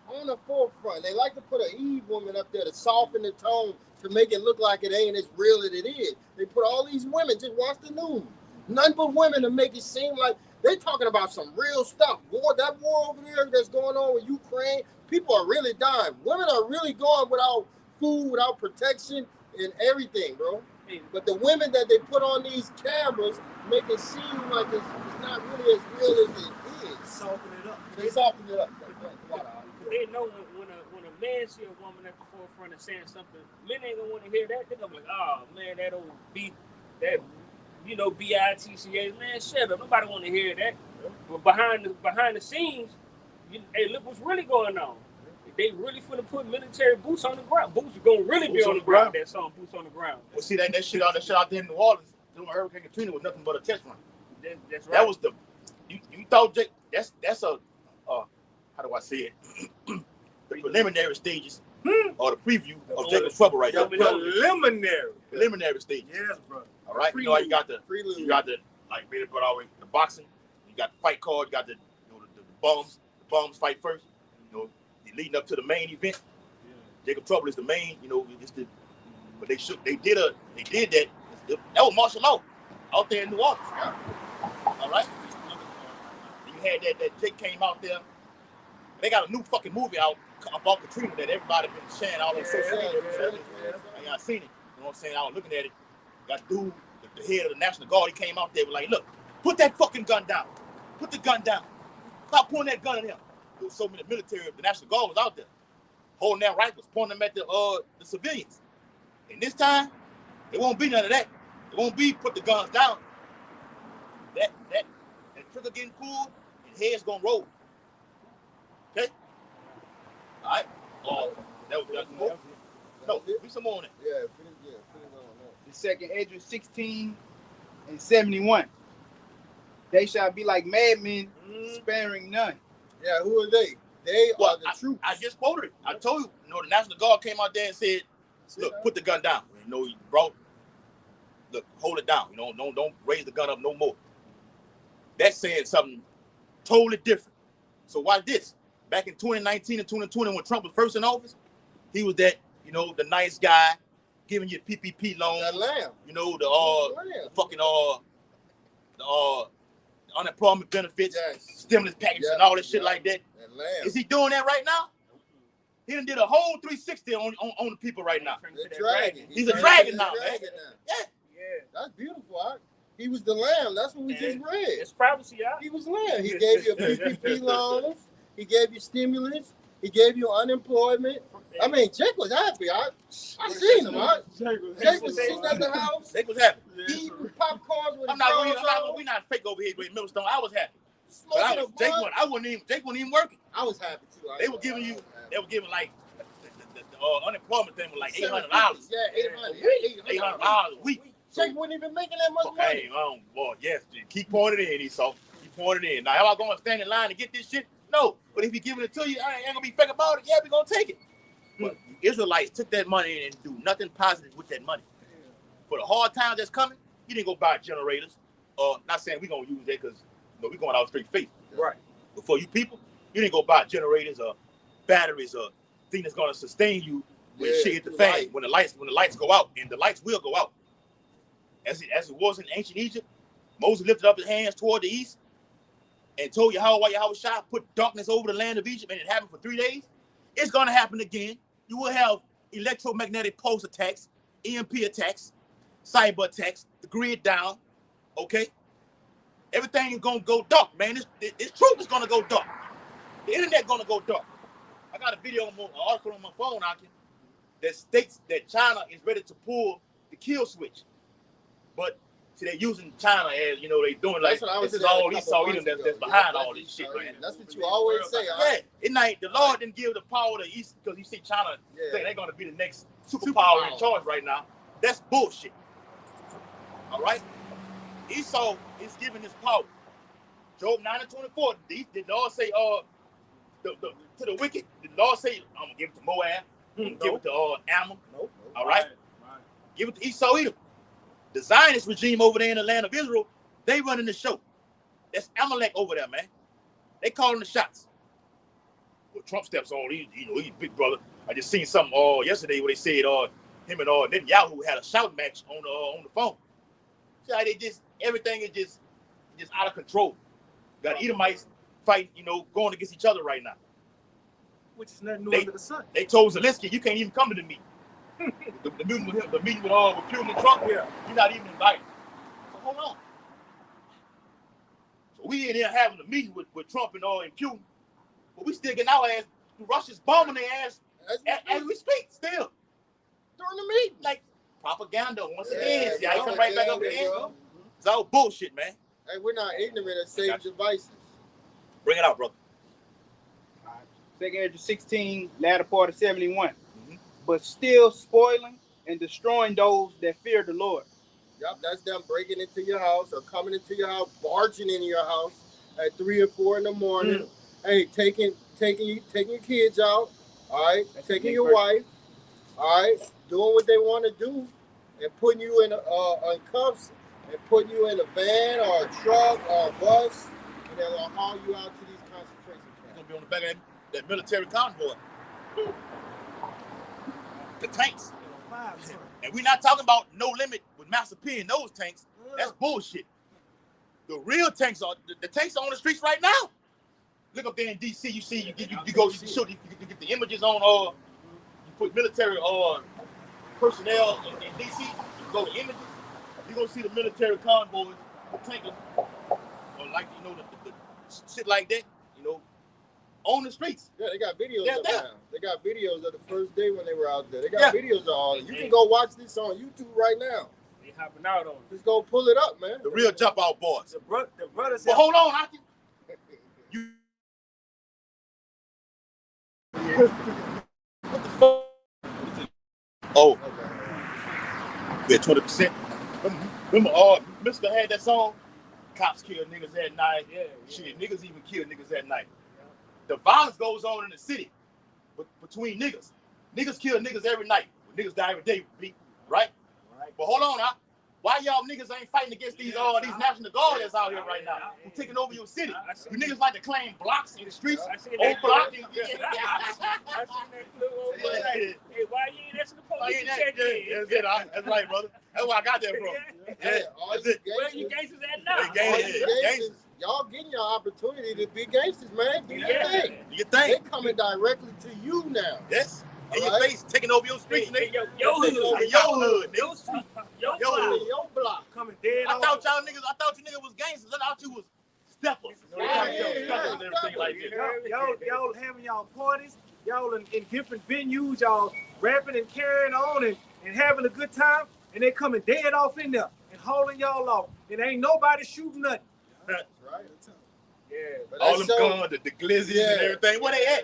on the forefront. They like to put an Eve woman up there to soften the tone to make it look like it ain't as real as it is. They put all these women, just watch the news. None but women to make it seem like they're talking about some real stuff. That war over there that's going on with Ukraine, people are really dying. Women are really going without food, without protection, and everything, bro. But the women that they put on these cameras make it seem like it's not really as real as it is. Soften it up. They soften it up. They know when a man see a woman at the forefront and saying something, men ain't gonna want to hear that. They're gonna be like, oh man, that old B-I-T-C-A, man, shut up. Nobody want to hear that. But behind the scenes, hey, look what's really going on. They really finna put military boots on the ground. Boots are gonna really be on the ground. That song, Boots on the Ground. Well, see that shit out there in New Orleans during Hurricane Katrina was nothing but a test run. That's right. That was you thought that's a how do I say it? The preliminary stages or the preview of Jacob's Trouble right The there. preliminary. Stage. Yes, bro. All right, you know how you got the like Bader brought always the boxing. You got the fight card. You got the bums. The bums fight first. You know, leading up to the main event. Yeah. Jacob Trouble is the main. You know, it's the. But they did that. That was martial law out there in New Orleans. All right. You had that Jake came out there. They got a new fucking movie out about Katrina that everybody been sharing all on social media. I seen it. You know what I'm saying? I was looking at it. Got dude, the head of the National Guard, he came out there, was like, look, put that fucking gun down. Put the gun down. Stop pointing that gun at him. There was so many military, the National Guard was out there, holding their rifles, pointing them at the civilians. And this time, it won't be none of that. It won't be put the guns down. That trigger getting pulled, and head's gonna roll. Okay? All right? That was more. No, be some more on it. Yeah, finish on that. The second Edge 16 and 71. They shall be like madmen, sparing none. Yeah, who are they? They are the troops. I just quoted it. I told you, the National Guard came out there and said, look, put the gun down. You know, bro, look, hold it down. You know, don't raise the gun up no more. That's saying something totally different. So watch this. Back in 2019 and 2020, when Trump was first in office, he was that, the nice guy giving you PPP loans. That lamb. The fucking the unemployment benefits, stimulus packages, and all that shit like that. That lamb. Is he doing that right now? He done did a whole 360 on the people right now. The dragon. He's a dragon now, man. Yeah. That's beautiful. He was the lamb. That's what we just read. It's prophecy, y'all. He was the lamb. He gave you PPP loans. He gave you stimulus. He gave you unemployment. I mean, Jake was happy. I seen him. Jake was sitting at the house. Jake was happy. Eating popcorn with we're not fake over here with Millstone. I was happy. But Jake wasn't even working. I was happy too. They were giving like the unemployment thing was like $800. Yeah, $800 a week. Jake wasn't even making that much money. Hey, boy, yes, keep pointing it in, Esau. Keep pointing it in. Now, am I going to stand in line to get this shit? No. But if he giving it to you, I ain't going to be fake about it. Yeah, we're going to take it. But the Israelites took that money and do nothing positive with that money. For the hard times that's coming, you didn't go buy generators. Not saying we're going to use that because we're going out straight faith. Right. But for you people, you didn't go buy generators or batteries or things that's going to sustain you when shit hit the fan. When the lights go out, and the lights will go out. As it was in ancient Egypt, Moses lifted up his hands toward the east and told Yahweh put darkness over the land of Egypt, and it happened for 3 days. It's going to happen again. You will have electromagnetic pulse attacks, EMP attacks, cyber attacks, the grid down, okay? Everything is going to go dark, man. This truth is going to go dark. The internet going to go dark. I got a video, an article on my phone out here that states that China is ready to pull the kill switch. But see, they're using China as, they doing like, this is all Esau that's behind all this shit, man. That's what you always say. The Lord didn't give the power to East because you see China think they're going to be the next superpower in charge right now. That's bullshit. All right? Esau is giving this power. Job 9:24, the Lord say, to the wicked, the Lord say, I'm going to give it to Moab. I'm going to give it to Ammon. All right? Give it to Esau, Edom. The Zionist regime over there in the land of Israel, they running the show. That's Amalek over there, man. They calling the shots. Well, Trump steps on, he's big brother. I just seen something yesterday where they said him and Netanyahu had a shout match on the phone. So everything is just out of control. Got Edomites fighting, going against each other right now. Which is nothing new under the sun. They told Zelensky, you can't even come to the meeting. the meeting with him, the meeting with Putin and Trump, you're not even invited. So hold on. So we in here having a meeting with Trump and Putin, but we still getting our ass. Russia's bombing their ass as we speak still during the meeting, like propaganda once again. See, I come right back up again. It's all bullshit, man. Hey, we're not ignorant of safe devices. Bring it out, brother. Second Edge 16, latter part of 71. But still spoiling and destroying those that fear the Lord. Yep, that's them breaking into your house or coming into your house, barging into your house at 3 or 4 in the morning. Hey, taking your kids out, all right, That's taking the your next wife, all right, doing what they want to do, and putting you in cuffs and putting you in a van or a truck or a bus, and they're gonna haul you out to these concentration You're camps. gonna be on the back of that military convoy. The tanks. And we're not talking about no limit with Master P and those tanks. That's bullshit. The real tanks are the tanks are on the streets right now. Look up there in DC, you see, you get the images on you put military personnel in DC, you go to images, you're gonna see the military convoys, the tankers, or like the shit like that, on the streets. Yeah, they got videos Yeah, of yeah. now. They got videos of the first day when they were out there. They got videos of all it. You can go watch this on YouTube right now. They hopping out on. Just go pull it up, man. The real jump out boys. The brothers. But hold on, Hockey. You what the fuck? Oh, we're 20%. Remember, Mr. had that song. Cops kill niggas at night. Yeah. Shit, niggas even kill niggas at night. The violence goes on in the city, but between niggas. Niggas kill niggas every night. Niggas die every day, right? But hold on, why y'all niggas ain't fighting against these National Guard that's out here right now, who taking over your city? You niggas like to claim blocks in the streets, old block. I seen that clip over there. Hey, why you ain't asking the police to check in? That's right, brother. That's where I got that from. Hey, all you Where you gangsters, gangsters at now? Hey, all gangsters. you gangsters, y'all getting your opportunity to be gangsters, man. Do your thing. You They think? coming directly to you now. Yes. In your Alright. face, taking over your streets, Hey, nigga. yo hood. Your hood, nigga. Your street. Your Yo block. hood. Your block. Coming dead I off. thought you niggas was gangsters. I thought you was steppers. Steppers and everything like that. Y'all having y'all parties, y'all in different venues, y'all rapping and carrying on and having a good time, and they coming dead off in there and hauling y'all off. And ain't nobody shooting nothing. That's right. Yeah. But All that's them so- guns, the glizzies and everything. Where they at?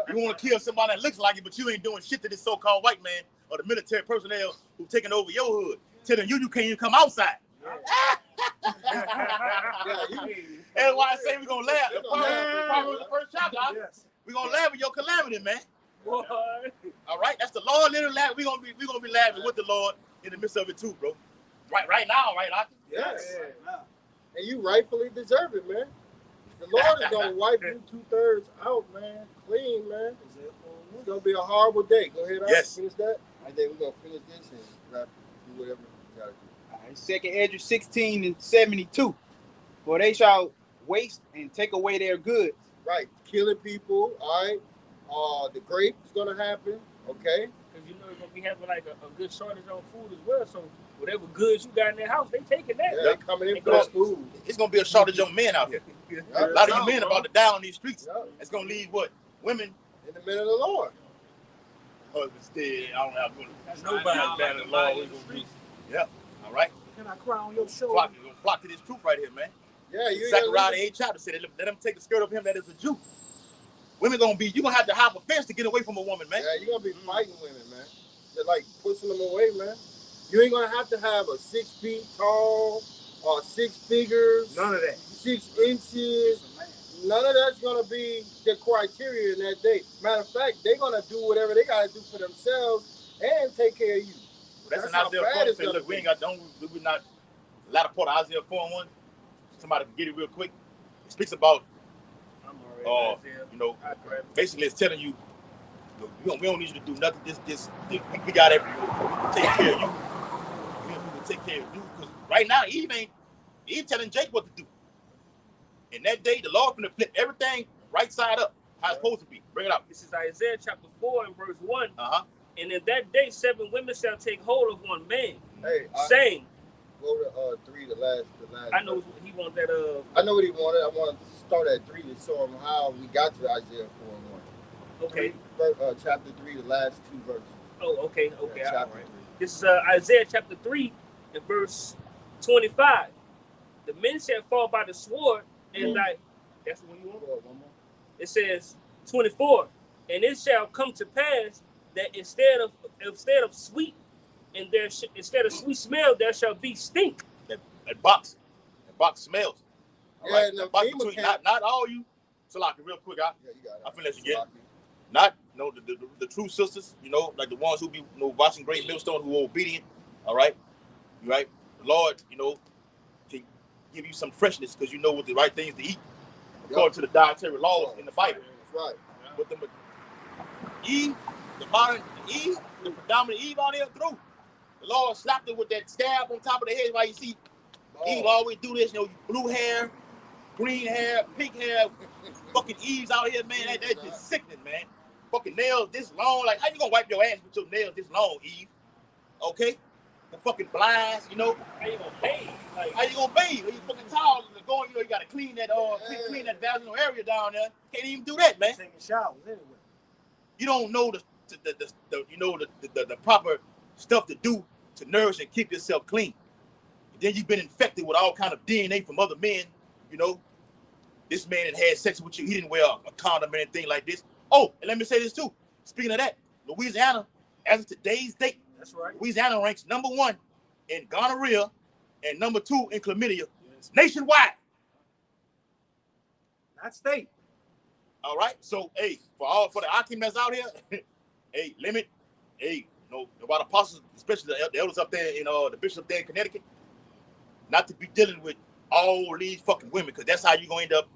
You want to kill somebody that looks like it, but you ain't doing shit to this so-called white man or the military personnel who taking over your hood, telling you can't even come outside. That's why I say we're gonna laugh. The Proverbs, the first chapter. Yes. We're gonna laugh at your calamity, man. Boy. All right, that's the Lord. Little laugh. We're gonna be laughing with the Lord in the midst of it too, bro. Right now, right, Aki? Yes. And you rightfully deserve it, man. The Lord is gonna wipe you 2/3 out, man. Clean, man. It's gonna be a horrible day. Go ahead, Yes. finish that. I think we're gonna finish this and do whatever we gotta do. All right, 2 Ezra 16 and 72. For they shall waste and take away their goods. Right, killing people. All right. The grape is gonna happen. Okay. Because you're gonna be having like a good shortage on food as well. So whatever goods you got in their house, they taking that. Yeah, they coming in for that food. It's gonna be a shortage of men out here. A lot of you men about to die on these streets. It's gonna leave what? Women in the middle of the Lord. Husbands dead. I don't have one. Nobody better than Lord in the streets. Yeah. All right. Can I cry on your shoulder? Flock to this truth right here, man. Yeah, you Zechariah the 8th chapter said, let them take the skirt of him that is a Jew. Women you gonna have to hop a fence to get away from a woman, man. Yeah, you're gonna be fighting women, man. They're like pushing them away, man. You ain't gonna have to have a 6 feet tall or 6 figures. None of that. 6 inches. None of that's gonna be the criteria in that day. Matter of fact, they're gonna do whatever they gotta do for themselves and take care of you. That's in how Isaiah bad 4. it's Say, gonna look, we be. ain't got we're not latter part of Isaiah 4:1. Somebody can get it real quick. It speaks about I'm already basically it's telling you, look, we don't need you to do nothing. We got everything. We take care of you. We will take care of you. Because right now, Eve telling Jake what to do. In that day, the Lord gonna flip everything right side up, how it's supposed to be. Bring it out. This is Isaiah chapter 4 and verse 1. Uh-huh. And in that day, 7 women shall take hold of one man, Hey, saying, go to 3, the last. I know he wants that. I know what he wanted. I want to start at 3 to show him how we got to Isaiah 4 and 1. Okay. Chapter 3, the last 2 verses. Oh, okay. Yeah, All chapter right. 3. This is Isaiah chapter 3 and verse 25. The men shall fall by the sword, and that's what you want. One more. It says 24, and it shall come to pass that instead of sweet and instead of sweet smell, there shall be stink. That box smells. All Yeah, right? and That the box FEMA between, camp- not all you. So like real quick, Yeah, you got it. I finish again. Sloppy. Not you know, the true sisters, you know, like the ones who be, you know, watching Great Millstone, who are obedient, all right, right. The Lord, you know, can give you some freshness because you know what the right things to eat according to the dietary laws in the Bible. That's right. But the Eve, the modern Eve, the predominant Eve out there through. The Lord slapped her with that scab on top of the head. Why you see Eve always do this, you know, blue hair, green hair, pink hair, fucking Eves out here, man. That's just sickening, man. Fucking nails this long. Like, how you gonna wipe your ass with your nails this long, Eve? Okay? The fucking blinds, you know. How you gonna bathe? Like, how you gonna bathe? Are you fucking towels going, you know, you gotta clean that clean that vaginal area down there. Can't even do that, man. Taking showers anyway. You don't know the you know the proper stuff to do to nourish and keep yourself clean. And then you've been infected with all kind of DNA from other men, you know. This man had sex with you, he didn't wear a condom or anything like this. Oh, and let me say this too. Speaking of that, Louisiana, as of today's date, that's right. Louisiana ranks #1 in gonorrhea and #2 in chlamydia nationwide. Not state. All right. So, hey, for the Akim that's out here, hey, limit, hey, no, about apostles, especially the elders up there in the bishop up there in Connecticut, not to be dealing with all these fucking women, because that's how you're gonna end up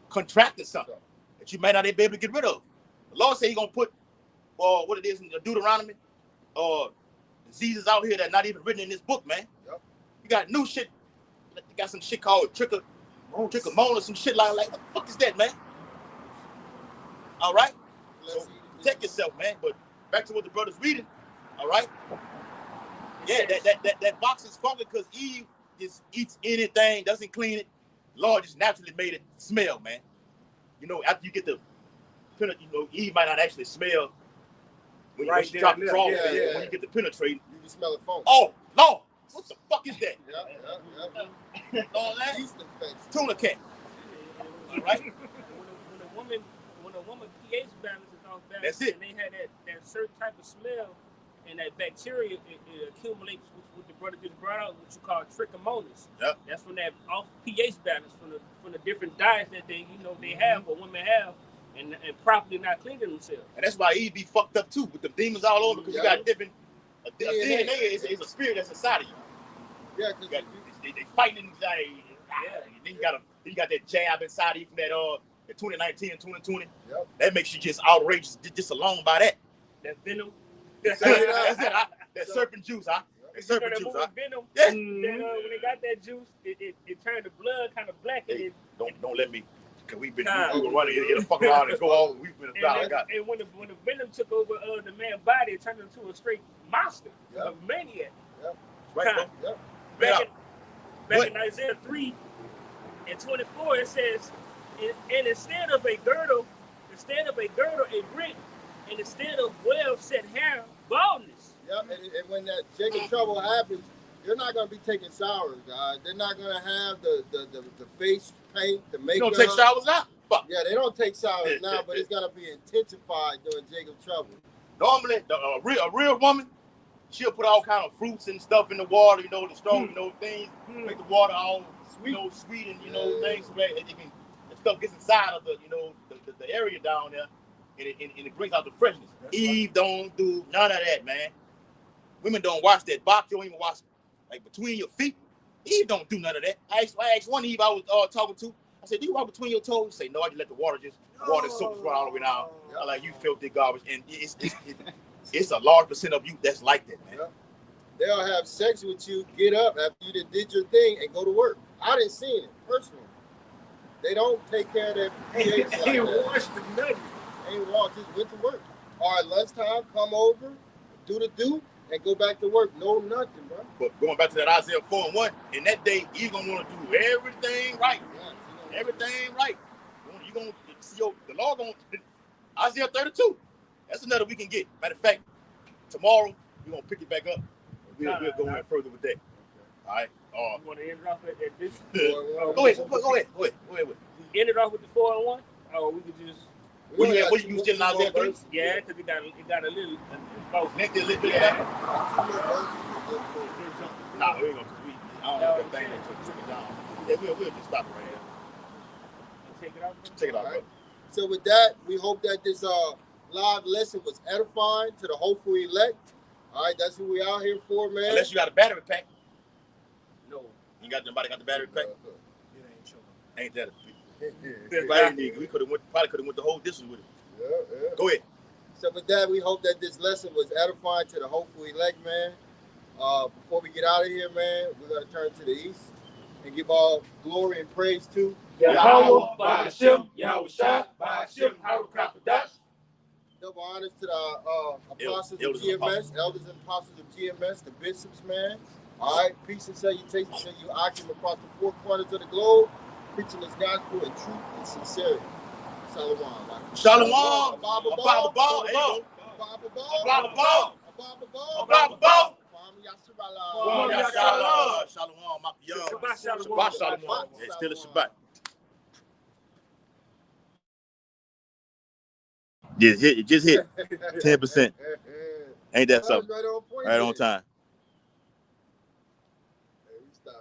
contracting something that you might not be able to get rid of. The Lord said He's gonna put what it is in the Deuteronomy, diseases out here that not even written in this book, man. Yep. You got new shit. You got some shit called trichomona, some shit like what the fuck is that, man? All right. So protect yourself, man. But back to what the brother's reading. All right. Yeah, that box is funky because Eve just eats anything, doesn't clean it. Lord just naturally made it smell, man. You know, after you get the, you know, Eve might not actually smell when you drop the draw. When you get the penetrating, you can smell it funky. Oh Lord, what the fuck is that? Yeah. All that tuna cat. All right. When a woman pH balance is off balance, that's it. And they had that certain type of smell, and that bacteria it accumulates, what the brother just brought out, what you call trichomonas. Yep. That's from that off pH balance, from the different diets that they have or women have, and properly not cleaning themselves. And that's why Eve be fucked up too with the demons all over, because you got different. A DNA is a spirit that's inside of you. Yeah, because they fighting anxiety. Then you got that jab inside of you from that 2019 and 2020. Yep. That makes you just outrageous just alone by that. That venom. That's it. That serpent juice, huh? That serpent juice, huh? Venom. Yes. When they got that juice, it turned the blood kind of black. Hey, don't let me. Cause we were running here to fuck around and go all. We've been and when the venom took over the man's body, it turned into a straight monster, a maniac. Yep. Right, yep. Back in Isaiah 3:24, it says, and instead of a girdle, a brick, and instead of well-set hair, baldness. Yep. And when that Jacob trouble happens, they're not gonna be taking showers, guys. They're not gonna have the face paint, the makeup. You don't take showers now? Fuck. Yeah, they don't take showers now, but it's gonna be intensified during Jacob trouble. Normally, a real woman, she'll put all kind of fruits and stuff in the water, you know, the strong, you know, things, make the water all sweet, you know, sweet and you know things, so that the stuff gets inside of the, you know, the area down there, and it brings out the freshness. That's Eve don't do none of that, man. Women don't wash that box. You don't even wash like between your feet. Eve don't do none of that. I asked one Eve I was talking to. I said, "Do you walk between your toes?" She say, "No, I just let the water soak run all the way down." I'm like, "You filthy garbage," and it's a large percent of you that's like that, man. Yeah. They'll have sex with you, get up after you did your thing, and go to work. I didn't see it personally. They don't take care of their pH like that. Washed the nutty. Ain't washed, just went to work. All right, lunchtime, come over, do the do, and go back to work. No nothing, bro. But going back to that Isaiah 4:1, in that day, you're gonna want to do everything right. Yeah, everything right. You're gonna see the Lord gonna Isaiah 32. That's another we can get. Matter of fact, tomorrow we're gonna pick it back up. We'll go in further with that. All right. You want to end it off at this? Go ahead. End it off with the 4-1, or we could just. What you still in Isaiah 3? Yeah, because it got a little. Next a little bit of that. Nah, we ain't gonna. I don't know if that thing took it down. Yeah, we'll just stop it right here. Take it out. Take it out, right. So with that, we hope that this live lesson was edifying to the hopeful elect. All right, that's who we out here for, man. Unless you got a battery pack. No. You got nobody got the battery pack? It ain't showing. Ain't that a we probably could have went the whole distance with it. Yeah. Go ahead. So with that, we hope that this lesson was edifying to the hopeful elect, man. Before we get out of here, man, we're gonna turn to the east and give all glory and praise to Yahweh, Ba'ashem, Yahweh Shah, Ba'ashem, Harukapadas. double honors to the apostles Elders of and GMS, elders and apostles of GMS, the bishops, man. All right, peace and salutations to you, Akim, across the four corners of the globe, preaching this gospel in truth and sincerity. Shalom. Shalom. Abba Ball. Ball. There you go. Abba Ball. Abba Ball. Abba Ball. Abba Ball. Kwame Yasharala. Shalom. Shalom. Makiyam. Shabbat shalom. Shabbat shalom. It's still a Shabbat. Just hit 10%. Ain't that something? Right on point. Right on time.